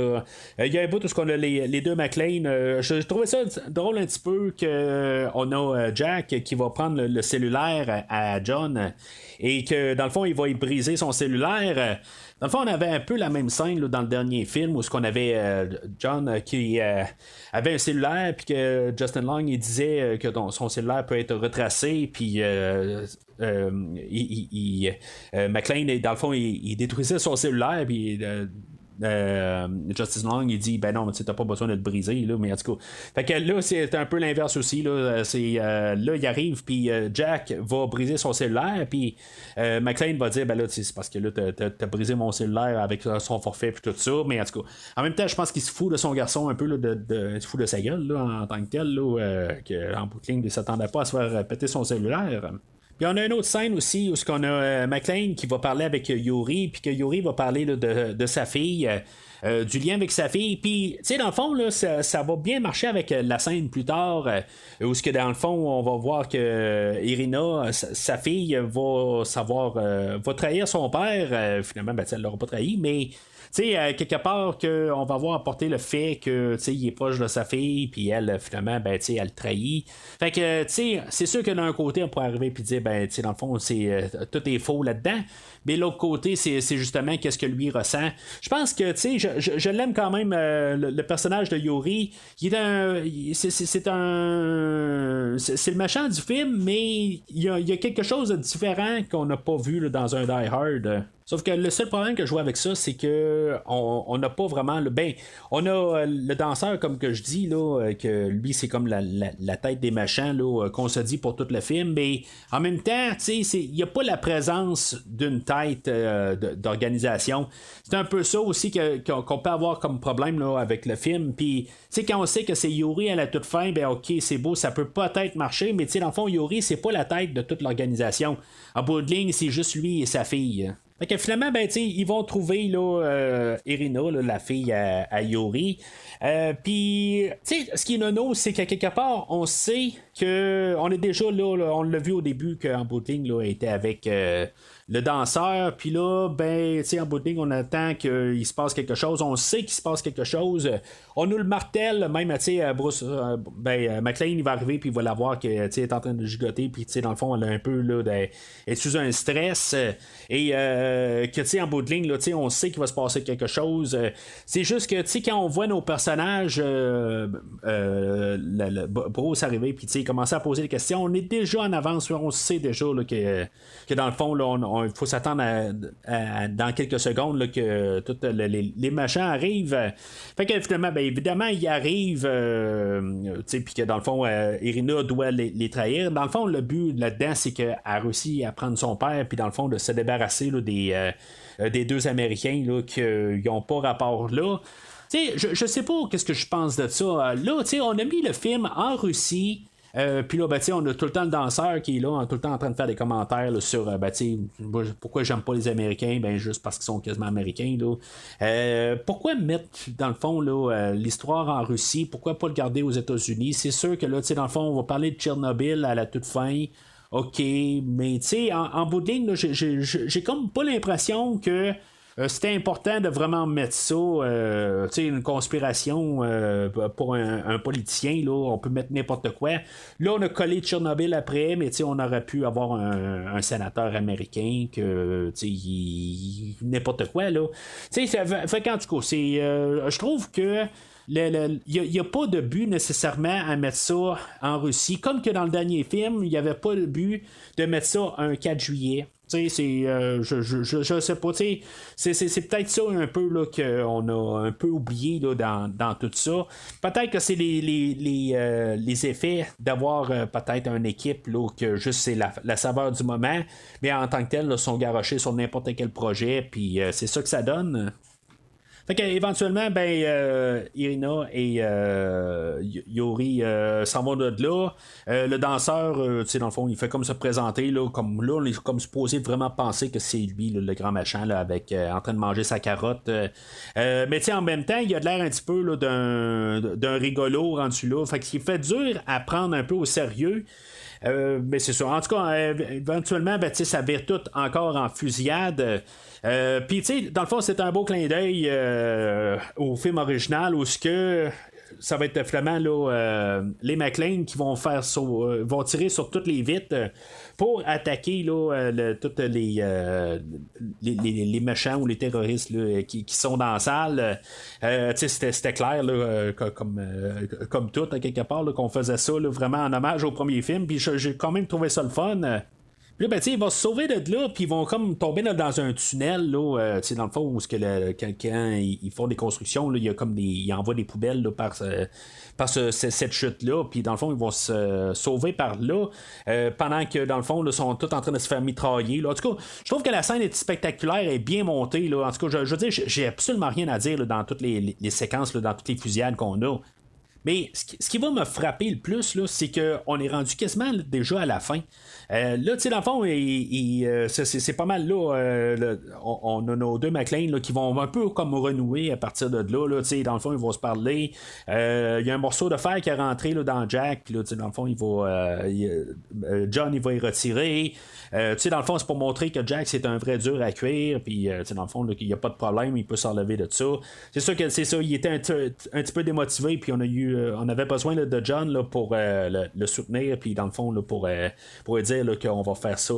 Il y a un bout où on a les deux McClane. Je trouvais ça drôle un petit peu qu'on a Jack qui va prendre le cellulaire à John et que dans le fond, il va y briser son cellulaire. Dans le fond, on avait un peu la même scène là, dans le dernier film où on avait John qui avait un cellulaire puis que Justin Long il disait que son cellulaire peut être retracé puis McClane dans le fond il détruisait son cellulaire puis Justice Long il dit ben non tu n'as pas besoin de le briser là, mais en tout cas fait que là c'est un peu l'inverse aussi là, là il arrive puis Jack va briser son cellulaire puis McClane va dire ben là c'est parce que là t'as brisé mon cellulaire avec son forfait puis tout ça, mais en tout cas en même temps je pense qu'il se fout de son garçon un peu là, il se fout de sa gueule là, en tant que tel là, qu'en bout de ligne il s'attendait pas à se faire péter son cellulaire. Puis on a une autre scène aussi où on a McClane qui va parler avec Yuri, puis que Yuri va parler là, de sa fille, du lien avec sa fille. Puis, tu sais, dans le fond, là, ça va bien marcher avec la scène plus tard, où ce que dans le fond, on va voir que Irina, sa fille, va trahir son père. Finalement, ben, elle l'aura pas trahi, mais. Tu sais, quelque part, on va voir apporter le fait que, tu sais, il est proche de sa fille, puis elle, finalement, ben, tu sais, elle trahit. Fait que, tu sais, c'est sûr que d'un côté, on pourrait arriver puis dire, ben, tu sais, dans le fond, tout est faux là-dedans. Mais l'autre côté, c'est justement qu'est-ce que lui ressent. Je pense que, tu sais, je l'aime quand même, le personnage de Yuri. C'est le méchant du film, mais il y a quelque chose de différent qu'on n'a pas vu là, dans un Die Hard. Sauf que le seul problème que je vois avec ça, c'est que on n'a pas vraiment on a le danseur, comme que je dis, là, que lui, c'est comme la tête des méchants là, qu'on se dit pour tout le film, mais en même temps, il n'y a pas la présence d'une tête d'organisation. C'est un peu ça aussi qu'on peut avoir comme problème là, avec le film. Puis, quand on sait que c'est Yuri à la toute fin, ben ok, c'est beau, ça peut peut-être marcher, mais dans le fond, Yuri, c'est pas la tête de toute l'organisation. En bout de ligne, c'est juste lui et sa fille. Fait que finalement, ben, ils vont trouver là, Irina, là, la fille à Yuri. Puis, ce qui est nono, c'est qu'à quelque part, on sait qu'on est déjà là, on l'a vu au début qu'en bout de ligne, là, elle était avec le danseur. Puis là, ben, en bout de ligne, on attend qu'il se passe quelque chose. On sait qu'il se passe quelque chose. On nous le martèle, même, Bruce, McClane, il va arriver, puis il va la voir qu'elle est en train de gigoter. Puis, dans le fond, elle a un peu, là, elle est sous un stress. Et que, en bout de ligne, là, on sait qu'il va se passer quelque chose. C'est juste que, quand on voit nos personnages, Bruce arriver, puis, commencer à poser des questions, on est déjà en avance. On sait déjà là, que dans le fond, là, il faut s'attendre à dans quelques secondes là, que tous les machins arrivent. Fait que finalement, ben, évidemment, ils arrivent, puis que dans le fond, Irina doit les trahir. Dans le fond, le but là-dedans, c'est qu'elle a réussi à prendre son père, puis dans le fond, de se débarrasser là, des deux Américains là, qui n'ont pas rapport là. Je sais pas qu'est-ce que je pense de ça. Là, on a mis le film en Russie. Puis là, on a tout le temps le danseur qui est là, tout le temps en train de faire des commentaires là, sur pourquoi j'aime pas les Américains, juste parce qu'ils sont quasiment américains. Là. Pourquoi mettre, dans le fond, là, l'histoire en Russie? Pourquoi pas le garder aux États-Unis? C'est sûr que là, dans le fond, on va parler de Tchernobyl à la toute fin. OK, mais en bout de ligne, là, j'ai comme pas l'impression que c'était important de vraiment mettre ça, une conspiration pour un politicien, là, on peut mettre n'importe quoi. Là, on a collé Tchernobyl après, mais on aurait pu avoir un sénateur américain que n'importe quoi. Là. Fait qu'en tout cas, je trouve que il n'y a pas de but nécessairement à mettre ça en Russie. Comme que dans le dernier film, il n'y avait pas de but de mettre ça un 4 juillet. C'est, je sais pas, c'est peut-être ça un peu là, qu'on a un peu oublié là, dans tout ça. Peut-être que c'est les effets d'avoir peut-être une équipe là, que juste c'est la saveur du moment, mais en tant que tel, là, sont garochés sur n'importe quel projet, puis c'est ça que ça donne. Fait qu'éventuellement, Irina et Yuri s'en vont de là. Le danseur, dans le fond, il fait comme se présenter, là, comme là, on est comme supposé vraiment penser que c'est lui, là, le grand machin, là, avec en train de manger sa carotte. Mais en même temps, il a de l'air un petit peu là, d'un rigolo rendu là. Fait qu'il fait dur à prendre un peu au sérieux. Mais c'est ça. En tout cas, éventuellement, ça vire tout encore en fusillade. Puis, tu sais, dans le fond, c'est un beau clin d'œil au film original où ce que ça va être finalement là, les McLean qui vont faire vont tirer sur toutes les vitres pour attaquer là, tous les méchants ou les terroristes là, qui sont dans la salle. C'était clair là, comme tout, à quelque part, là, qu'on faisait ça là, vraiment en hommage au premier film. Puis j'ai quand même trouvé ça le fun. Puis là, ils vont se sauver de là, puis ils vont comme tomber là, dans un tunnel, là, dans le fond, où quand ils font des constructions, là, il y a comme ils envoient des poubelles là, par cette chute-là, puis dans le fond, ils vont se sauver par là, pendant que, dans le fond, ils sont tous en train de se faire mitrailler. Là. En tout cas, je trouve que la scène est spectaculaire et bien montée. Là. En tout cas, je veux dire, j'ai absolument rien à dire là, dans toutes les séquences, là, dans toutes les fusillades qu'on a. Mais ce qui va me frapper le plus, là, c'est qu'on est rendu quasiment déjà à la fin. Là, tu sais, dans le fond, c'est pas mal là. On a nos deux McLean là, qui vont un peu comme renouer à partir de là. Tu sais, dans le fond, ils vont se parler. Il y a un morceau de fer qui est rentré là, dans Jack. Puis là, tu sais, dans le fond, John, il va y retirer. Tu sais, dans le fond, c'est pour montrer que Jack, c'est un vrai dur à cuire. Puis, tu sais, dans le fond, il n'y a pas de problème. Il peut s'enlever de ça. C'est sûr que c'est ça. Il était un petit peu démotivé. Puis, on avait besoin là, de John là, pour le soutenir. Puis, dans le fond, là, pour dire là, qu'on va faire ça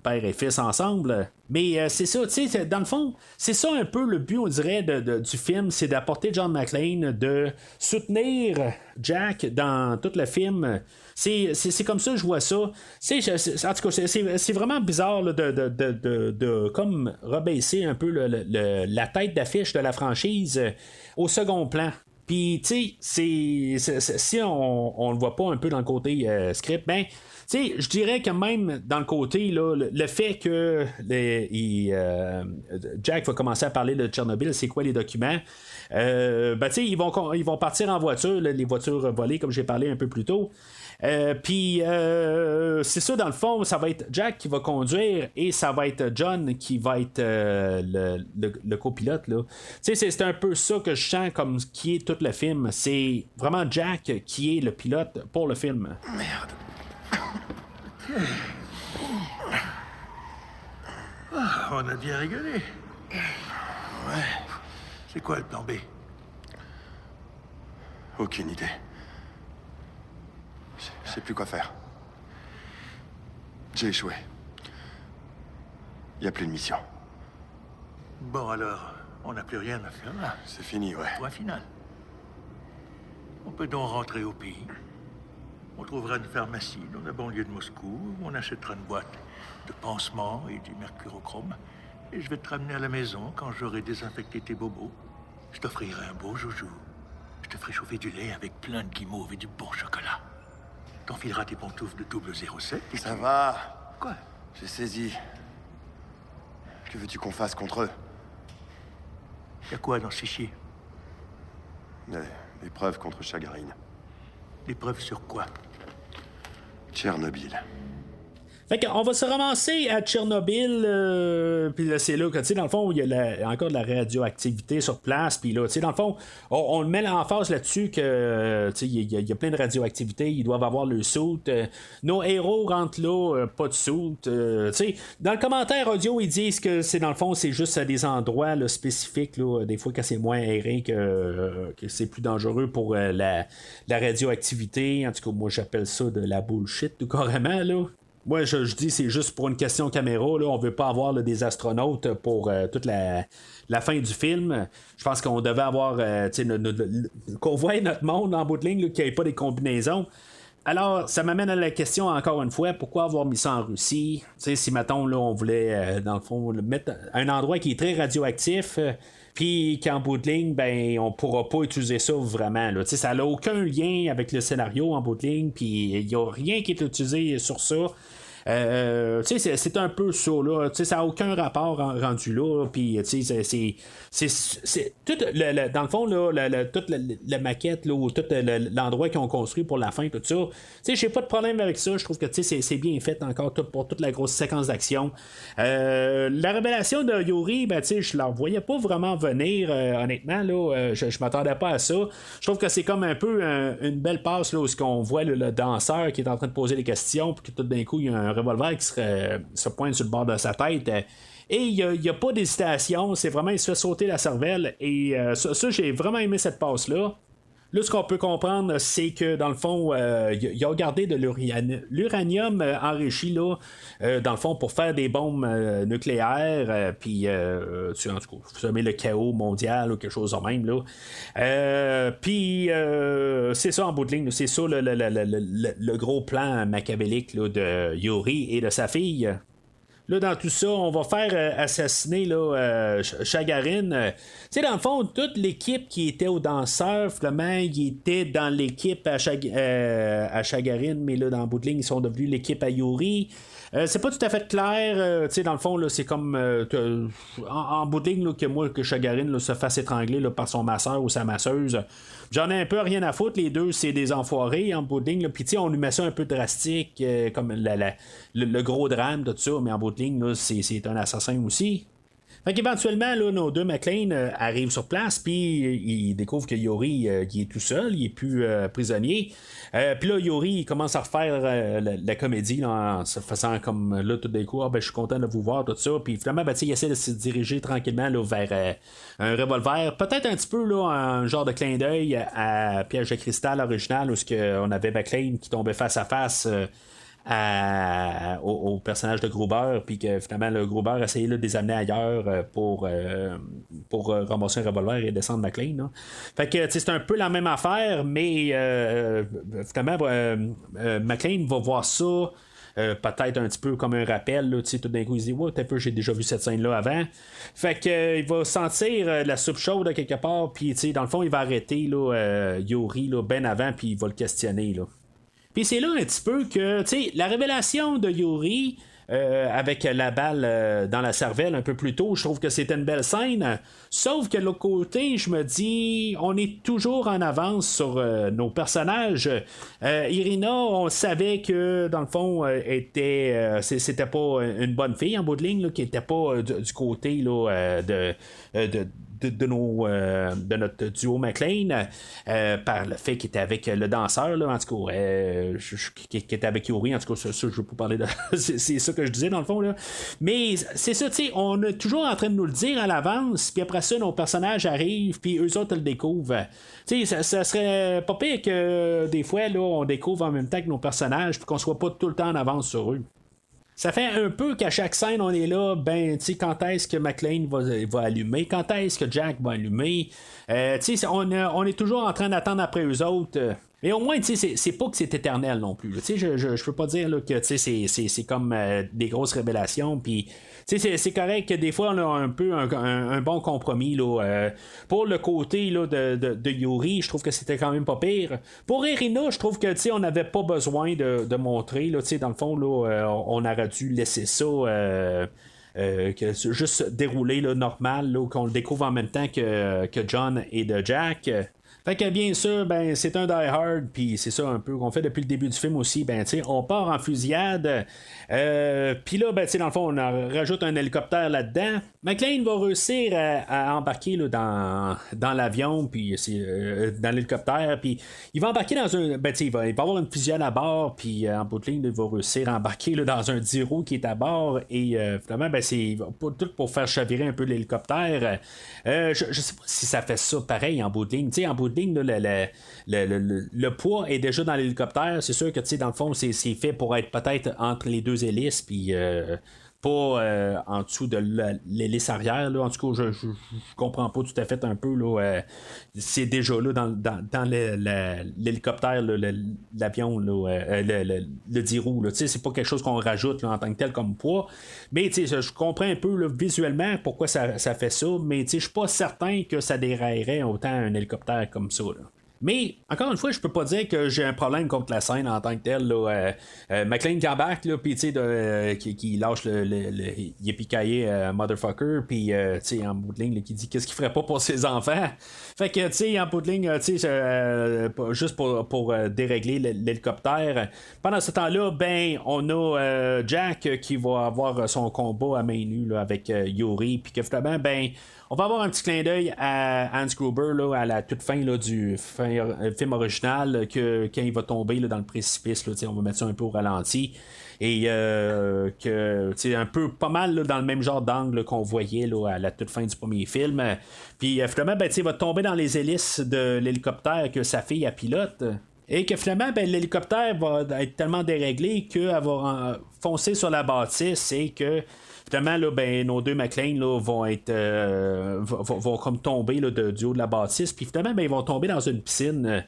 père et fils ensemble. Mais c'est ça, tu sais, dans le fond, c'est ça un peu le but, on dirait, du film, c'est d'apporter John McClane, de soutenir Jack dans tout le film. C'est comme ça que je vois ça. En tout cas, c'est vraiment bizarre là, de comme rebaisser un peu la tête d'affiche de la franchise au second plan. Puis, tu sais, si on le voit pas un peu dans le côté script, ben, tu sais, je dirais que même dans le côté, là, le fait que Jack va commencer à parler de Tchernobyl, c'est quoi les documents? Tu sais, ils vont partir en voiture, là, les voitures volées, comme j'ai parlé un peu plus tôt. Puis c'est ça, dans le fond, ça va être Jack qui va conduire et ça va être John qui va être le copilote. Tu sais, c'est un peu ça que je sens comme qui est tout le film. C'est vraiment Jack qui est le pilote pour le film. Merde. Ah, on a bien rigolé. Ouais. C'est quoi le plan B? Aucune idée. Je sais plus quoi faire. J'ai échoué. Il n'y a plus de mission. Bon, alors, on n'a plus rien à faire là. C'est fini, ouais. Point final. On peut donc rentrer au pays. On trouvera une pharmacie dans la banlieue de Moscou où on achètera une boîte de pansements et du mercurochrome. Et je vais te ramener à la maison quand j'aurai désinfecté tes bobos. Je t'offrirai un beau joujou. Je te ferai chauffer du lait avec plein de guimauve et du bon chocolat. T'enfileras tes pantoufles de 007 et Ça va. Quoi? J'ai saisi. Que veux-tu qu'on fasse contre eux? Y'a quoi dans ce fichier? Des preuves contre Chagarine. Des preuves sur quoi? Tchernobyl. Fait qu'on va se ramasser à Tchernobyl, puis là, c'est là que, tu sais, dans le fond, il y a encore de la radioactivité sur place, puis là, tu sais, dans le fond, on le met l'emphase là-dessus que, tu sais, il y a plein de radioactivité, ils doivent avoir le soute. Nos héros rentrent là, pas de soute. Tu sais, dans le commentaire audio, ils disent que c'est, dans le fond, c'est juste à des endroits là, spécifiques, là, des fois, quand c'est moins aéré, que c'est plus dangereux pour la radioactivité. En tout cas, moi, j'appelle ça de la bullshit, tout carrément, là. Moi, je dis c'est juste pour une question caméra. Là, on veut pas avoir là, des astronautes pour toute la fin du film. Je pense qu'on devait avoir qu'on voit notre monde en bout de ligne, qu'il n'y ait pas des combinaisons. Alors, ça m'amène à la question encore une fois, pourquoi avoir mis ça en Russie? Tu sais, si, mettons, là, on voulait, dans le fond, le mettre à un endroit qui est très radioactif, puis qu'en bout de ligne, ben, on pourra pas utiliser ça vraiment. Là. Ça n'a aucun lien avec le scénario en bout de ligne, puis il n'y a rien qui est utilisé sur ça. C'est un peu ça, là. Ça n'a aucun rapport rendu là. Puis, c'est tout dans le fond, là, toute la maquette, là, ou tout l'endroit qu'ils ont construit pour la fin, tout ça. J'ai pas de problème avec ça. Je trouve que c'est bien fait encore pour toute la grosse séquence d'action. La révélation de Yuri, ben, je la voyais pas vraiment venir, honnêtement. Là, je m'attendais pas à ça. Je trouve que c'est comme un peu une belle passe là, où on voit le danseur qui est en train de poser des questions, puis que tout d'un coup, il y a un revolver qui se pointe sur le bord de sa tête. Et il n'y a pas d'hésitation, c'est vraiment, il se fait sauter la cervelle. Et ça, j'ai vraiment aimé cette passe-là. Là, ce qu'on peut comprendre, c'est que dans le fond, ils ont gardé de l'uranium enrichi là, dans le fond, pour faire des bombes nucléaires, puis en tout cas, semer le chaos mondial ou quelque chose de même. Puis c'est ça en bout de ligne, c'est ça le gros plan machiavélique là, de Yuri et de sa fille. Là, dans tout ça, on va faire assassiner là, Chagarin. Tu sais, dans le fond, toute l'équipe qui était aux danseurs, finalement, ils étaient dans l'équipe à Chagarin, mais là, dans le bout de ligne, ils sont devenus l'équipe à Yuri. C'est pas tout à fait clair. Tu sais, dans le fond, là, c'est comme en bout de ligne là, que Chagarin là, se fasse étrangler là, par son masseur ou sa masseuse. J'en ai un peu rien à foutre, les deux, c'est des enfoirés en bout de ligne. Puis, on lui met ça un peu drastique, comme le gros drame, tout ça, mais en bout de ligne, là, c'est un assassin aussi. Fait qu'éventuellement, là, nos deux McLean arrivent sur place, puis ils découvrent que Yuri il est tout seul, il est plus prisonnier. Puis là, Yuri il commence à refaire la comédie là, en se faisant comme là tout d'un coup, je suis content de vous voir, tout ça. Puis finalement, il essaie de se diriger tranquillement là, vers un revolver, peut-être un petit peu là, un genre de clin d'œil à Piège de cristal original, où on avait McLean qui tombait face à face. Au personnage de Gruber, puis que finalement le Gruber essayait là, de les amener ailleurs pour ramasser un revolver et descendre McLean. Là. Fait que c'est un peu la même affaire, mais finalement McLean va voir ça. Peut-être un petit peu comme un rappel, là, tout d'un coup il se dit ouais, j'ai déjà vu cette scène-là avant. Fait que il va sentir la soupe chaude quelque part, puis dans le fond il va arrêter là, Yuri là, ben avant, puis il va le questionner. Là. Puis c'est là un petit peu que, tu sais, la révélation de Yuri avec la balle dans la cervelle un peu plus tôt, je trouve que c'était une belle scène. Sauf que de l'autre côté, je me dis, on est toujours en avance sur nos personnages. Irina, on savait que, dans le fond, c'était pas une bonne fille en bout de ligne, là, qui était pas du côté là, de notre duo McLean par le fait qu'il était avec le danseur là, en tout cas qui était avec Yuri, en tout cas ça je veux pas parler de c'est ça que je disais dans le fond là. Mais c'est ça, tu sais, on est toujours en train de nous le dire à l'avance, puis après ça nos personnages arrivent, puis eux autres le découvrent. Tu sais, ça serait pas pire que des fois là on découvre en même temps que nos personnages, puis qu'on soit pas tout le temps en avance sur eux. Ça fait un peu qu'à chaque scène, on est là, ben, tu sais, quand est-ce que McLean va allumer, quand est-ce que Jack va allumer. Tu sais, on est toujours en train d'attendre après eux autres. Mais au moins, tu sais, c'est pas que c'est éternel non plus. Tu sais, je peux pas dire là, que tu sais, c'est comme des grosses révélations. Puis, tu sais, c'est correct que des fois, on a un peu un bon compromis. Là, pour le côté là, de Yuri, je trouve que c'était quand même pas pire. Pour Irina, je trouve que tu sais, on n'avait pas besoin de montrer. Là, tu sais, dans le fond, là, on aurait dû laisser ça. Que juste dérouler là, normal, là, qu'on le découvre en même temps que John et de Jack. Fait que bien sûr, ben c'est un Die Hard, puis c'est ça un peu qu'on fait depuis le début du film aussi, ben tu sais, on part en fusillade, puis là, ben tu sais, dans le fond, on rajoute un hélicoptère là-dedans. McLean va réussir à embarquer là, dans l'avion, puis dans l'hélicoptère, puis il va embarquer dans un, ben tu sais, il va avoir une fusillade à bord, puis en bout de ligne, il va réussir à embarquer là, dans un 10 roues qui est à bord, et finalement, ben c'est tout pour faire chavirer un peu l'hélicoptère. Je sais pas si ça fait ça pareil en bout de ligne, tu sais, en bout de ligne, là, le poids est déjà dans l'hélicoptère. C'est sûr que, tu sais, dans le fond, c'est fait pour être peut-être entre les deux hélices, puis pas en dessous de l'hélice arrière. Là. En tout cas, je comprends pas tout à fait un peu. Là, c'est déjà là dans l'hélicoptère, là, l'avion, là, le 10 roues. C'est pas quelque chose qu'on rajoute là, en tant que tel comme poids. Mais je comprends un peu là, visuellement pourquoi ça fait ça. Mais je suis pas certain que ça déraillerait autant un hélicoptère comme ça. Là. Mais, encore une fois, je peux pas dire que j'ai un problème contre la scène en tant que telle. McClane qui embarque, puis qui lâche le yippee-ki-yay motherfucker, puis en bout de ligne, qui dit qu'est-ce qu'il ferait pas pour ses enfants. Fait que, en bout de ligne, juste pour dérégler l'hélicoptère, pendant ce temps-là, ben, on a Jack qui va avoir son combat à main nue là, avec Yuri, puis que finalement, ben, on va avoir un petit clin d'œil à Hans Gruber là, à la toute fin là, du film original que quand il va tomber là, dans le précipice, là, on va mettre ça un peu au ralenti. Et que un peu pas mal là, dans le même genre d'angle qu'on voyait là, à la toute fin du premier film. Puis finalement, ben, il va tomber dans les hélices de l'hélicoptère que sa fille a pilote. Et que finalement, ben, l'hélicoptère va être tellement déréglé qu'elle va foncer sur la bâtisse et que finalement, là, ben, nos deux McClane là, vont être vont comme tomber là, du haut de la bâtisse. Puis finalement, ben, ils vont tomber dans une piscine.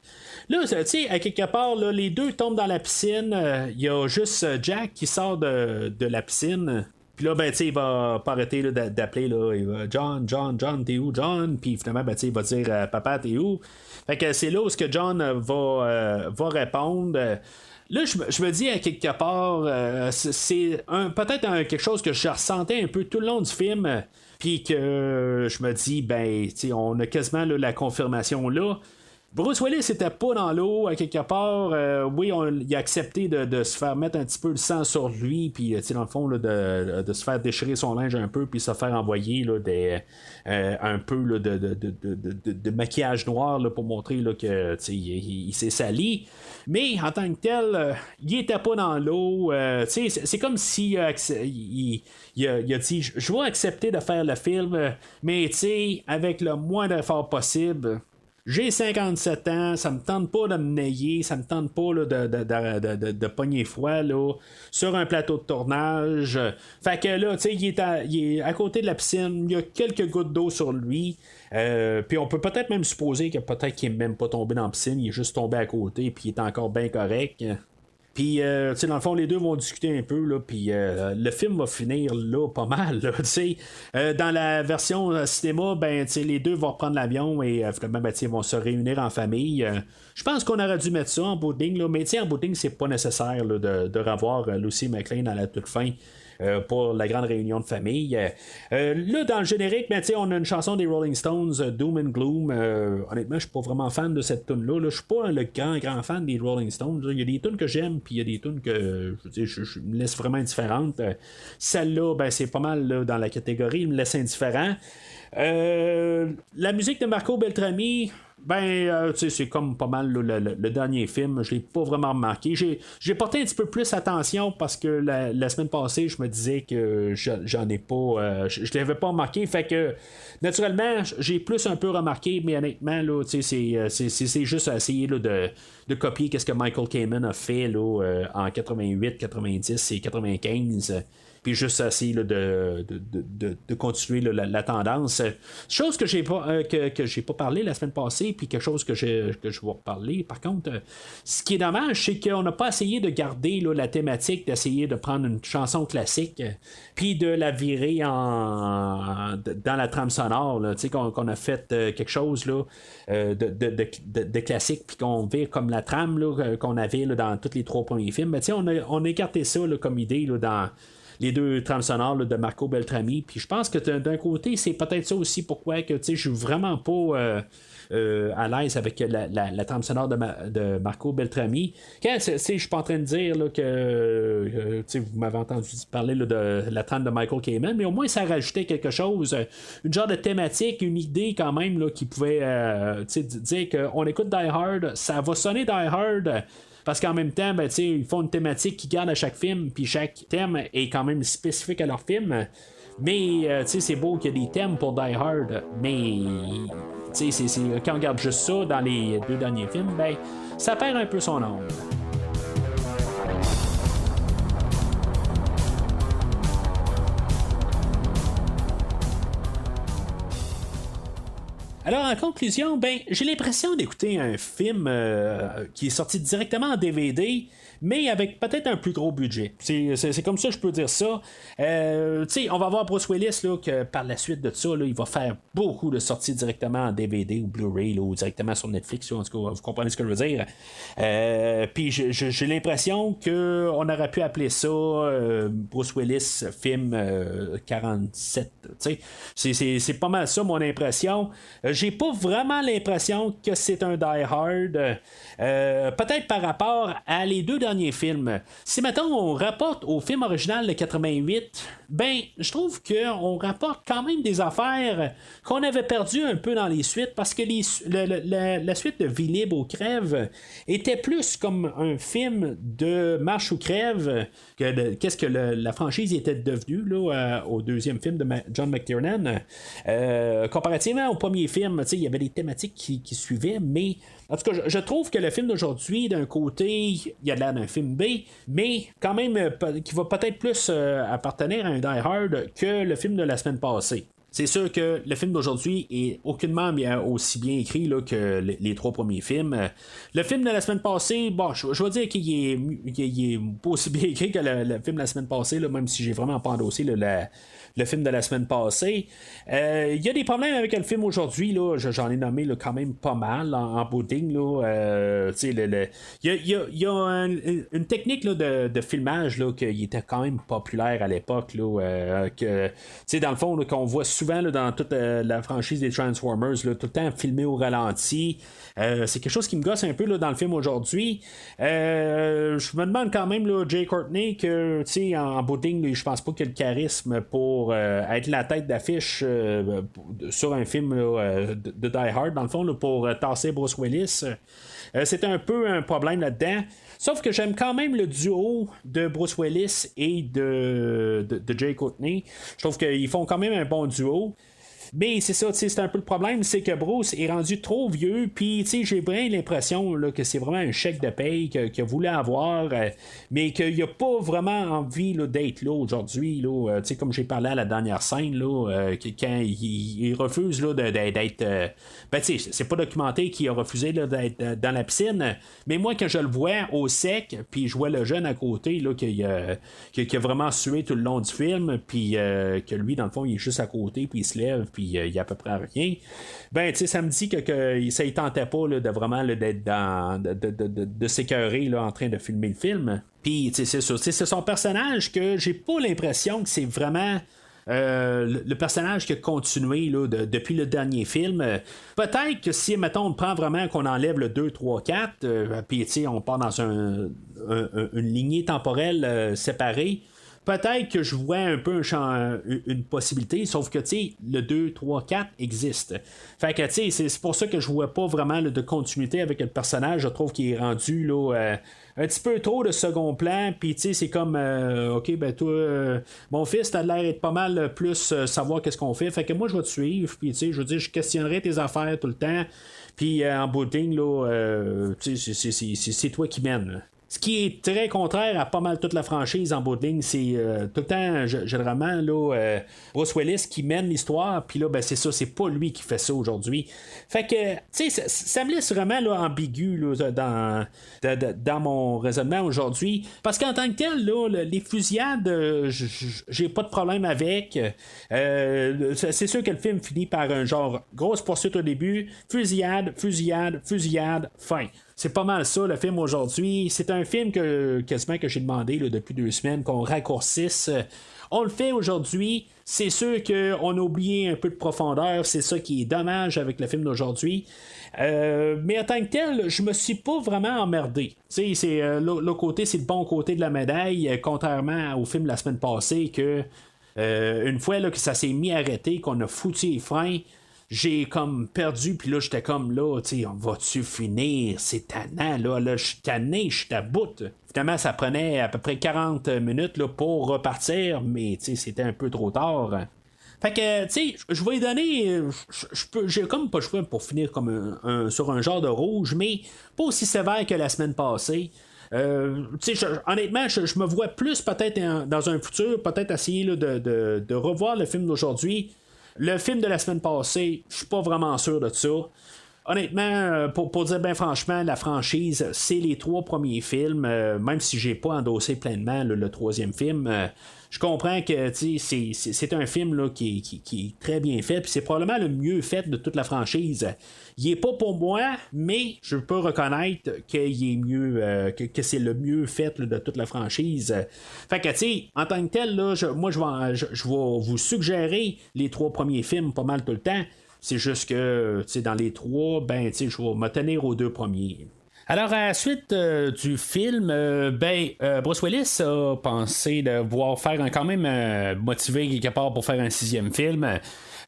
Là, tu sais, à quelque part, là, les deux tombent dans la piscine. Il y a juste Jack qui sort de la piscine. Puis là, ben, tu sais, il va pas arrêter là, d'appeler, là, il va, John, t'es où, John? Puis finalement, ben, tu sais, il va dire, papa, t'es où? Fait que c'est là où que John va répondre. Là, je me dis à quelque part, c'est peut-être quelque chose que je ressentais un peu tout le long du film, puis que je me dis, ben, on a quasiment là, la confirmation là. Bruce Willis était pas dans l'eau à quelque part. Oui, il a accepté de se faire mettre un petit peu le sang sur lui, puis dans le fond là, de se faire déchirer son linge un peu, puis se faire envoyer là, un peu là, de maquillage noir là, pour montrer là, que il s'est sali. Mais en tant que tel, il était pas dans l'eau. C'est comme si il a dit je vais accepter de faire le film, mais avec le moins d'efforts possible. J'ai 57 ans, ça me tente pas de me nailler, ça me tente pas là, de pogner froid là, sur un plateau de tournage. Fait que là, il est à côté de la piscine, il y a quelques gouttes d'eau sur lui. Puis on peut peut-être même supposer que peut-être qu'il est même pas tombé dans la piscine, il est juste tombé à côté, puis il est encore bien correct. Puis, dans le fond, les deux vont discuter un peu, là, puis le film va finir là pas mal. Là, dans la version cinéma, ben, les deux vont reprendre l'avion et finalement, ben, ils vont se réunir en famille. Je pense qu'on aurait dû mettre ça en bout de ligne, là, mais en bout de ligne, c'est pas nécessaire là, de revoir Lucy McClane à la toute fin. Pour la grande réunion de famille. Là, dans le générique, ben, on a une chanson des Rolling Stones, Doom and Gloom. Honnêtement, je suis pas vraiment fan de cette tune-là. Je suis pas le grand fan des Rolling Stones. Il y a des tunes que j'aime, puis il y a des tunes que je me laisse vraiment indifférente. Celle-là, ben, c'est pas mal là, dans la catégorie, il me laisse indifférent. La musique de Marco Beltrami, ben, c'est comme pas mal là, le dernier film, je l'ai pas vraiment remarqué. J'ai porté un petit peu plus attention parce que la semaine passée, je me disais que j'en ai pas, je l'avais pas remarqué, fait que naturellement, j'ai plus un peu remarqué, mais honnêtement, là, c'est juste à essayer là, de copier qu'est-ce que Michael Kamen a fait là, en 88, 90 et 95. Puis juste essayer là, de continuer là, la tendance. Chose que j'ai pas parlé la semaine passée, puis quelque chose que je vais reparler. Par contre, ce qui est dommage, c'est qu'on n'a pas essayé de garder là, la thématique, d'essayer de prendre une chanson classique, puis de la virer dans la trame sonore. Là, qu'on a fait quelque chose là, de classique, puis qu'on vire comme la trame là, qu'on avait là, dans tous les 3 premiers films. Mais on a écarté ça là, comme idée là, dans les 2 trames sonores là, de Marco Beltrami. Puis je pense que d'un côté, c'est peut-être ça aussi pourquoi que je suis vraiment pas à l'aise avec la trame sonore de Marco Beltrami. Quand je suis pas en train de dire là, que vous m'avez entendu parler là, de la trame de Michael Kamen, mais au moins ça rajoutait quelque chose, une genre de thématique, une idée quand même là, qui pouvait dire qu'on écoute Die Hard, ça va sonner Die Hard. Parce qu'en même temps, ben, ils font une thématique qu'ils gardent à chaque film, puis chaque thème est quand même spécifique à leur film. Mais c'est beau qu'il y ait des thèmes pour Die Hard, mais quand on regarde juste ça dans les 2 derniers films, ben, ça perd un peu son âme. Alors, en conclusion, j'ai l'impression d'écouter un film qui est sorti directement en DVD, mais avec peut-être un plus gros budget. C'est comme ça, je peux dire ça. On va voir Bruce Willis là, que par la suite de ça, là, il va faire beaucoup de sorties directement en DVD ou Blu-ray là, ou directement sur Netflix. Là, en tout cas, vous comprenez ce que je veux dire. Puis j'ai l'impression qu'on aurait pu appeler ça Bruce Willis film 47. C'est pas mal ça mon impression. J'ai pas vraiment l'impression que c'est un Die Hard. Peut-être par rapport à les deux derniers films. Si mettons on rapporte au film original de 88, je trouve qu'on rapporte quand même des affaires qu'on avait perdues un peu dans les suites parce que la suite de Vie libre ou crève était plus comme un film de marche ou crève qu'est-ce que la franchise était devenue là, au deuxième film de John McTiernan. Comparativement au premier film, il y avait des thématiques qui suivaient, mais en tout cas, je trouve que le film d'aujourd'hui, d'un côté, il y a l'air d'un film B, mais quand même qui va peut-être plus appartenir à un Die Hard que le film de la semaine passée. C'est sûr que le film d'aujourd'hui est aucunement aussi bien écrit là, que les trois premiers films. Le film de la semaine passée, je vais dire qu'il est pas aussi bien écrit que le film de la semaine passée, là, même si j'ai vraiment pas endossé le film de la semaine passée. Il y a des problèmes avec le film aujourd'hui, là, j'en ai nommé là, quand même pas mal en bout de ligne. Il y a une technique là, de filmage là, qui était quand même populaire à l'époque. Là, dans le fond, là, qu'on voit souvent là, dans toute la franchise des Transformers, là, tout le temps filmé au ralenti. C'est quelque chose qui me gosse un peu là, dans le film aujourd'hui. Je me demande quand même, là, Jay Courtney, que en bout de ligne, je pense pas qu'il y a le charisme pour être la tête d'affiche sur un film là, de Die Hard, dans le fond, là, pour tasser Bruce Willis. C'est un peu un problème là-dedans. Sauf que j'aime quand même le duo de Bruce Willis et de Jay Courtney. Je trouve qu'ils font quand même un bon duo. Mais c'est ça, c'est un peu le problème, c'est que Bruce est rendu trop vieux, puis j'ai bien l'impression là, que c'est vraiment un chèque de paye qu'il voulait avoir, mais qu'il n'a pas vraiment envie là, d'être là aujourd'hui, là, comme j'ai parlé à la dernière scène, là, quand il refuse là, d'être... c'est pas documenté qu'il a refusé là, d'être dans la piscine, mais moi quand je le vois au sec, puis je vois le jeune à côté, là, qui a vraiment sué tout le long du film, puis que lui, dans le fond, il est juste à côté, puis il se lève, puis il y a à peu près rien. Ça me dit que ça ne tentait pas là, de vraiment là, d'être de s'écœurer là, en train de filmer le film. Puis c'est sûr, c'est son personnage que j'ai pas l'impression que c'est vraiment le personnage qui a continué là, depuis le dernier film. Peut-être que si, mettons, on prend vraiment qu'on enlève le 2, 3, 4, puis on part dans une lignée temporelle séparée, peut-être que je vois un peu une possibilité, sauf que le 2, 3, 4 existe. Fait que c'est pour ça que je vois pas vraiment là, de continuité avec le personnage. Je trouve qu'il est rendu là, un petit peu trop de second plan. Puis c'est comme ok, toi, mon fils, t'as l'air d'être pas mal plus savoir qu'est-ce qu'on fait. Fait que moi je vais te suivre. Puis je veux dire, je questionnerai tes affaires tout le temps. Puis en bout de ligne, là, c'est toi qui mènes. Ce qui est très contraire à pas mal toute la franchise en bout de ligne, c'est tout le temps, généralement, là, Bruce Willis qui mène l'histoire, puis là, c'est ça, c'est pas lui qui fait ça aujourd'hui. Fait que, ça me laisse vraiment là, ambigu là, dans mon raisonnement aujourd'hui, parce qu'en tant que tel, là, les fusillades, j'ai pas de problème avec. C'est sûr que le film finit par un genre grosse poursuite au début, fusillade, fin. C'est pas mal ça, le film aujourd'hui. C'est un film quasiment que j'ai demandé là, depuis 2 semaines qu'on raccourcisse. On le fait aujourd'hui. C'est sûr qu'on a oublié un peu de profondeur. C'est ça qui est dommage avec le film d'aujourd'hui. Mais en tant que tel, je me suis pas vraiment emmerdé. C'est le côté, c'est le bon côté de la médaille, contrairement au film de la semaine passée que une fois là, que ça s'est mis à arrêter, qu'on a foutu les freins, j'ai comme perdu, puis là j'étais comme là, on va-tu finir? C'est tannant, là je suis tanné, je suis à bout. Finalement, ça prenait à peu près 40 minutes là, pour repartir, mais c'était un peu trop tard. Fait que, je vais lui donner, j'ai comme pas le choix pour finir comme sur un genre de rouge, mais pas aussi sévère que la semaine passée. Honnêtement, je me vois plus peut-être dans un futur, peut-être essayer là, de revoir le film d'aujourd'hui. Le film de la semaine passée, je suis pas vraiment sûr de ça. Honnêtement, pour dire bien franchement, la franchise, c'est les 3 premiers films, même si j'ai pas endossé pleinement le troisième film. Je comprends que c'est un film là, qui est très bien fait, puis c'est probablement le mieux fait de toute la franchise. Il est pas pour moi, mais je peux reconnaître qu'il est mieux, que c'est le mieux fait là, de toute la franchise. Fait que, tu sais, en tant que tel, là, je vais vous suggérer les 3 premiers films pas mal tout le temps. C'est juste que, tu sais, dans les 3, ben, tu sais, je vais me tenir aux 2 premiers. Alors, à la suite du film, Bruce Willis a pensé de vouloir faire quand même motivé quelque part pour faire un 6e film.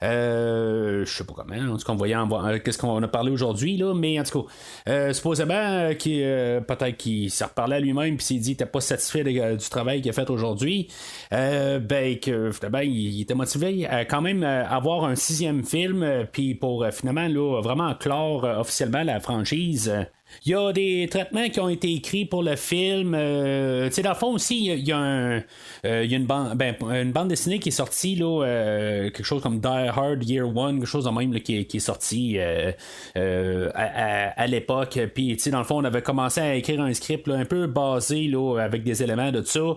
Je sais pas comment, en tout cas, on voyait qu'est-ce qu'on a parlé aujourd'hui, là, mais en tout cas, supposément peut-être qu'il s'est reparlé à lui-même puis s'est dit qu'il n'était pas satisfait du travail qu'il a fait aujourd'hui, que finalement il était motivé à quand même avoir un 6e film, puis pour finalement là, vraiment clore officiellement la franchise. Il y a des traitements qui ont été écrits pour le film. Dans le fond aussi, il y a une bande dessinée qui est sortie, là, quelque chose comme Die Hard Year One, quelque chose de même là, qui est sorti à l'époque. Puis, dans le fond, on avait commencé à écrire un script là, un peu basé là, avec des éléments de ça.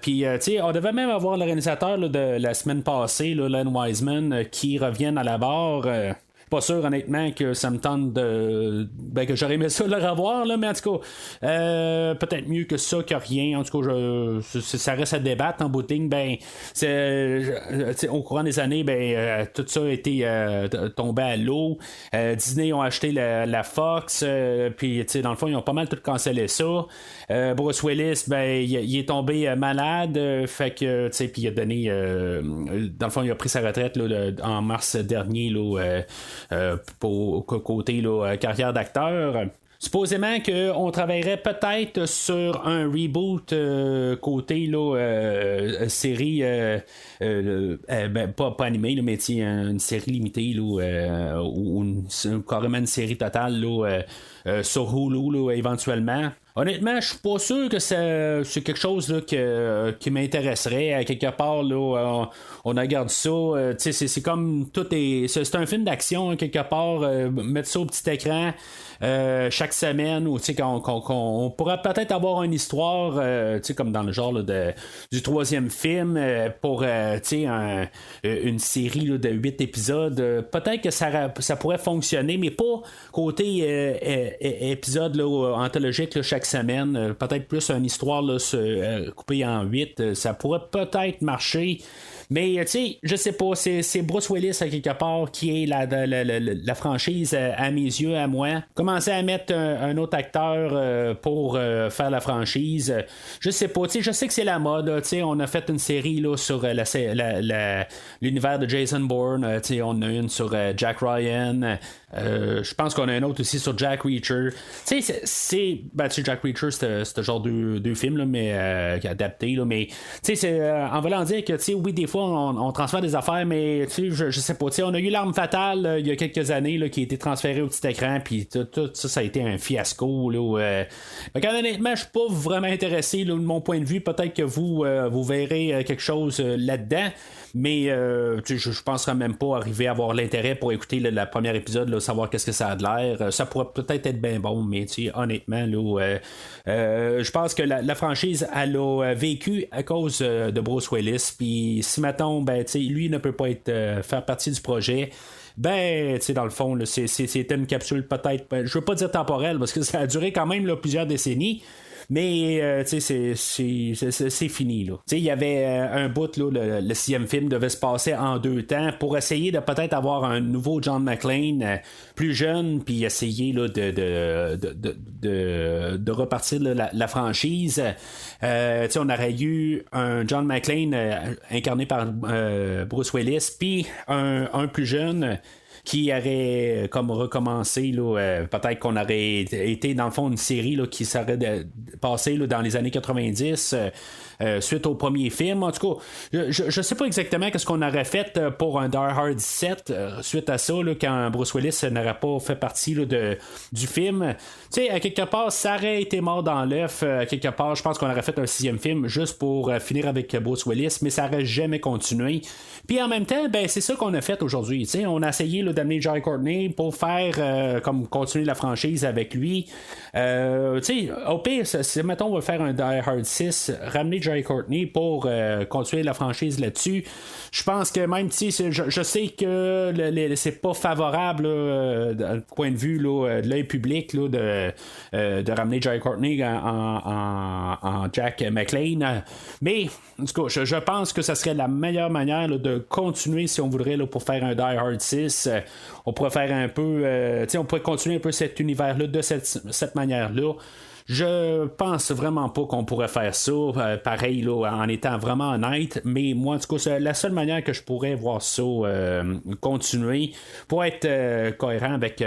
Puis, on devait même avoir le réalisateur là, de la semaine passée, là, Len Wiseman, qui revienne à la barre. Pas sûr honnêtement que ça me tente que j'aurais aimé ça le revoir là, mais en tout cas peut-être mieux que ça que rien. En tout cas ça reste à débattre en bout de ligne. Au courant des années tout ça a été tombé à l'eau. Disney ont acheté la Fox, puis dans le fond ils ont pas mal tout cancellé ça. Bruce Willis il est tombé malade, fait que puis il a donné dans le fond il a pris sa retraite là, en mars dernier là, pour côté là, carrière d'acteur. Supposément qu'on travaillerait peut-être sur un reboot côté là, série pas animée là, mais une série limitée là, ou carrément une série totale là, sur Hulu là, éventuellement. Honnêtement, je suis pas sûr que c'est quelque chose là, qui m'intéresserait. À quelque part, là, on regarde ça. C'est comme tout est. C'est un film d'action, hein, quelque part. Mettre ça au petit écran. Chaque semaine, ou qu'on pourrait peut-être avoir une histoire, comme dans le genre là, du 3e film, pour une série là, de 8 épisodes. Peut-être que ça pourrait fonctionner, mais pas côté épisode là, anthologique là, chaque semaine. Peut-être plus une histoire là, coupée en 8. Ça pourrait peut-être marcher. Mais tu sais, je sais pas, c'est Bruce Willis à quelque part qui est la franchise à mes yeux, à moi. Commencer à mettre un autre acteur pour faire la franchise, je sais pas, tu sais, je sais que c'est la mode, tu sais, on a fait une série là, sur l'univers de Jason Bourne, tu sais, on a une sur Jack Ryan. Je pense qu'on a un autre aussi sur Jack Reacher. Tu sais, c'est Jack Reacher, c'est genre deux films là, mais adaptés là, mais tu sais, c'est en voulant dire que tu sais, oui, des fois on transfère des affaires, mais tu sais, je sais pas, tu sais, on a eu L'Arme Fatale il y a quelques années là, qui a été transféré au petit écran, puis tout ça a été un fiasco là. Honnêtement, je suis pas vraiment intéressé là, de mon point de vue. Peut-être que vous verrez quelque chose là-dedans. Mais je penserais même pas arriver à avoir l'intérêt pour écouter le premier épisode, là, savoir qu'est-ce que ça a de l'air. Ça pourrait peut-être être bien bon, mais honnêtement, là, je pense que la franchise elle a vécu à cause de Bruce Willis. Puis si mettons, lui ne peut pas faire partie du projet. Dans le fond, là, c'était une capsule peut-être, je veux pas dire temporelle, parce que ça a duré quand même là, plusieurs décennies. Mais c'est fini là. Il y avait un bout là, le 6e film devait se passer en 2 temps pour essayer de peut-être avoir un nouveau John McClane plus jeune, puis essayer là, de repartir là, la franchise. On aurait eu un John McClane incarné par Bruce Willis, puis un plus jeune. qui aurait comme recommencé, là, peut-être qu'on aurait été dans le fond une série là, qui serait passée dans les années 90 suite au premier film. En tout cas, je sais pas exactement qu'est-ce qu'on aurait fait pour un Die Hard 7 suite à ça, là, quand Bruce Willis n'aurait pas fait partie là, du film. Tu sais, à quelque part, ça aurait été mort dans l'œuf. À quelque part, je pense qu'on aurait fait un 6e film juste pour finir avec Bruce Willis, mais ça aurait jamais continué. Puis en même temps, ben c'est ça qu'on a fait aujourd'hui. Tu sais, on a essayé là, d'amener Jai Courtney pour faire comme continuer la franchise avec lui. Tu sais, au pire, si mettons on va faire un Die Hard 6, ramener Jai Courtney pour continuer la franchise là-dessus. Je pense que même si je sais que c'est pas favorable du point de vue là, de l'œil public là, de ramener Jai Courtney en Jack McClane, mais en tout cas, je pense que ça serait la meilleure manière là, de continuer si on voudrait là, pour faire un Die Hard 6. On pourrait faire un peu on pourrait continuer un peu cet univers-là de cette manière-là. Je pense vraiment pas qu'on pourrait faire ça pareil là, en étant vraiment honnête, mais moi en tout cas c'est la seule manière que je pourrais voir ça continuer pour être cohérent avec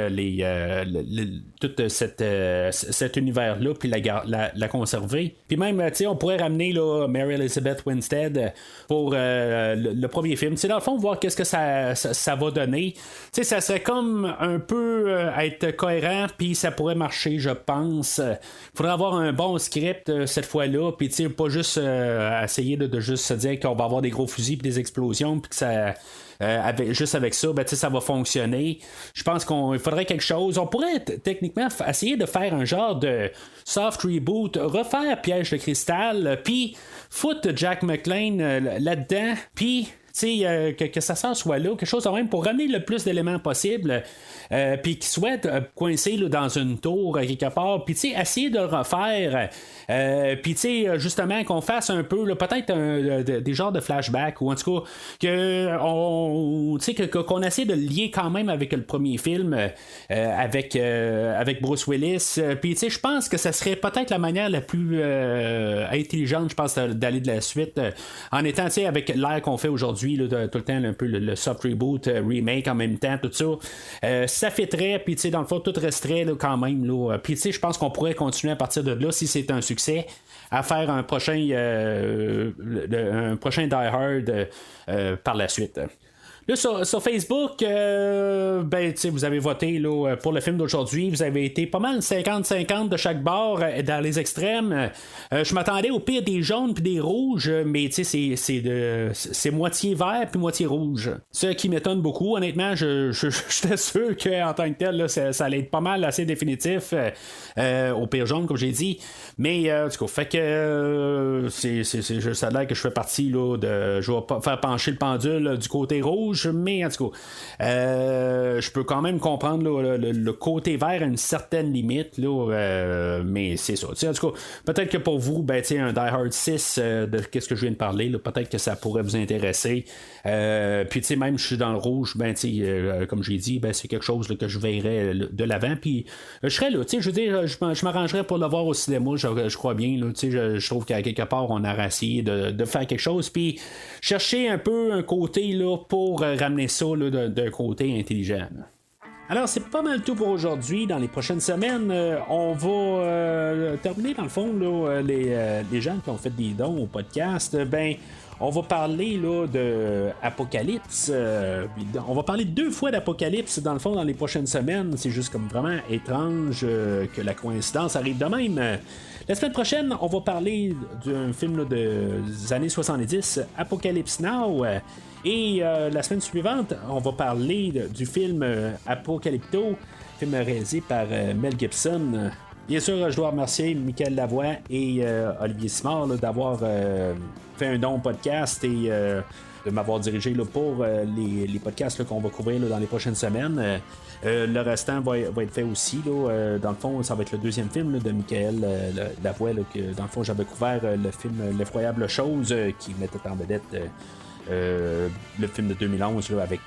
tout cet univers là puis la conserver. Puis même on pourrait ramener là, Mary Elizabeth Winstead pour le premier film. Dans le fond voir qu'est-ce que ça va donner. Ça serait comme un peu être cohérent puis ça pourrait marcher, je pense. Il faudrait avoir un bon script cette fois-là, puis pas juste essayer de juste se dire qu'on va avoir des gros fusils et des explosions, puis que ça. Juste avec ça, ça va fonctionner. Je pense qu'il faudrait quelque chose. On pourrait techniquement essayer de faire un genre de soft reboot, refaire Piège de cristal, puis foutre Jack McClane là-dedans, puis que sa sœur soit là, quelque chose de même pour ramener le plus d'éléments possible, puis qu'il soit coincé là, dans une tour quelque part, puis essayer de le refaire, puis justement qu'on fasse un peu, là, peut-être des genres de flashbacks, ou en tout cas qu'on essaie de le lier quand même avec le premier film, avec Bruce Willis, puis je pense que ça serait peut-être la manière la plus intelligente, je pense, d'aller de la suite, en étant avec l'air qu'on fait aujourd'hui, là, tout le temps un peu le soft reboot, remake en même temps, tout ça, ça fêterait, puis dans le fond tout resterait là, quand même là. Puis je pense qu'on pourrait continuer à partir de là si c'est un succès à faire un prochain Die Hard par la suite. Là, sur Facebook, vous avez voté là, pour le film d'aujourd'hui. Vous avez été pas mal 50-50 de chaque bord dans les extrêmes. Je m'attendais au pire des jaunes puis des rouges, mais c'est moitié vert puis moitié rouge. Ce qui m'étonne beaucoup. Honnêtement, j'étais sûr qu'en tant que tel, là, ça allait être pas mal assez définitif au pire jaune, comme j'ai dit. Mais, du coup, fait que ça a l'air que je fais partie là, je vais faire pencher le pendule là, du côté rouge. Mais en tout cas, je peux quand même comprendre là, le côté vert à une certaine limite, là, mais c'est ça. En tout cas, peut-être que pour vous, un Die Hard 6 de qu'est-ce que je viens de parler, là, peut-être que ça pourrait vous intéresser. Puis même je suis dans le rouge, comme j'ai dit, c'est quelque chose là, que je verrais de l'avant. Puis je serais là, je veux dire, je m'arrangerais pour le voir au cinéma, je crois bien. Là, je trouve qu'à quelque part, on a essayé de faire quelque chose. Puis chercher un peu un côté là, pour ramener ça là, d'un côté intelligent. Alors, c'est pas mal tout pour aujourd'hui. Dans les prochaines semaines, on va terminer, dans le fond, là, les gens qui ont fait des dons au podcast. On va parler là, de Apocalypse. On va parler 2 fois d'Apocalypse, dans le fond, dans les prochaines semaines. C'est juste comme vraiment étrange que la coïncidence arrive de même. La semaine prochaine, on va parler d'un film là, des années 70, Apocalypse Now. Et la semaine suivante, on va parler du film Apocalypto, film réalisé par Mel Gibson. Bien sûr, je dois remercier Michael Lavoie et Olivier Simard là, d'avoir fait un don au podcast et de m'avoir dirigé là, pour les podcasts là, qu'on va couvrir là, dans les prochaines semaines. Le restant va être fait aussi. Là, dans le fond, ça va être le 2e film là, de Michael Lavoie, là, que dans le fond, j'avais couvert le film L'effroyable chose qui mettait en vedette le film de 2011 là, avec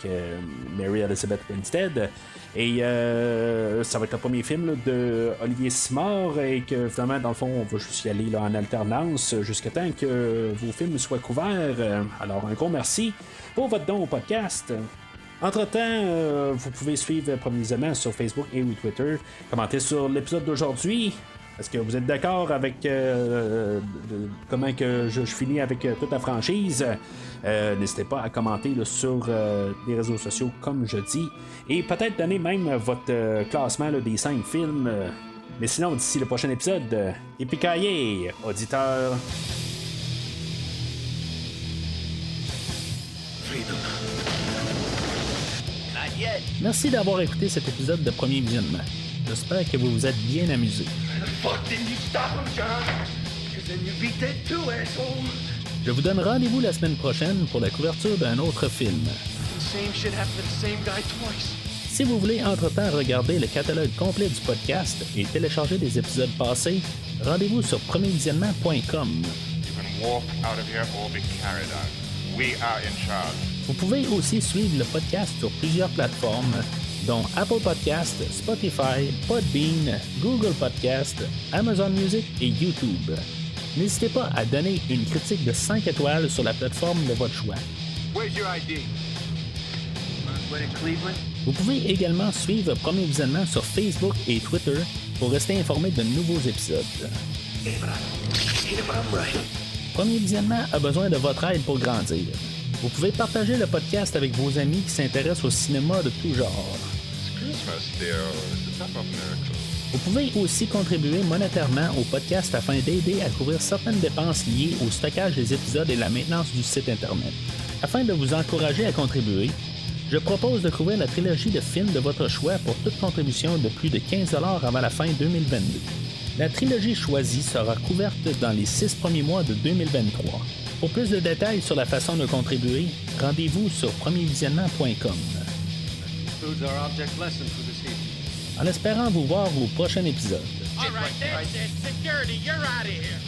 Mary Elizabeth Winstead. Et ça va être le premier film là, de Olivier Simard et que finalement dans le fond on va juste y aller là, en alternance jusqu'à temps que vos films soient couverts. Alors un gros merci pour votre don au podcast. Entre-temps, vous pouvez suivre Premier Visionnement sur Facebook et Twitter. Commentez sur l'épisode d'aujourd'hui. Est-ce que vous êtes d'accord avec comment que je finis avec toute la franchise? N'hésitez pas à commenter là, sur les réseaux sociaux comme je dis. Et peut-être donner même votre classement là, des 5 films. Mais sinon, d'ici le prochain épisode, yippee-ki-yay, auditeurs! Merci d'avoir écouté cet épisode de Premier Visionnement. J'espère que vous vous êtes bien amusés. Je vous donne rendez-vous la semaine prochaine pour la couverture d'un autre film. Si vous voulez entre-temps regarder le catalogue complet du podcast et télécharger des épisodes passés, rendez-vous sur premiervisionnement.com. Vous pouvez aussi suivre le podcast sur plusieurs plateformes, dont Apple Podcast, Spotify, Podbean, Google Podcast, Amazon Music et YouTube. N'hésitez pas à donner une critique de 5 étoiles sur la plateforme de votre choix. Vous pouvez également suivre Premier Visionnement sur Facebook et Twitter pour rester informé de nouveaux épisodes. Premier Visionnement a besoin de votre aide pour grandir. Vous pouvez partager le podcast avec vos amis qui s'intéressent au cinéma de tout genre. Vous pouvez aussi contribuer monétairement au podcast afin d'aider à couvrir certaines dépenses liées au stockage des épisodes et la maintenance du site Internet. Afin de vous encourager à contribuer, je propose de couvrir la trilogie de films de votre choix pour toute contribution de plus de 15$ avant la fin 2022. La trilogie choisie sera couverte dans les 6 premiers mois de 2023. Pour plus de détails sur la façon de contribuer, rendez-vous sur premiervisionnement.com. En espérant vous voir au prochain épisode. All right, that's it. Security, you're out of here.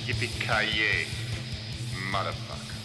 Yippee-ki-yay, motherfucker.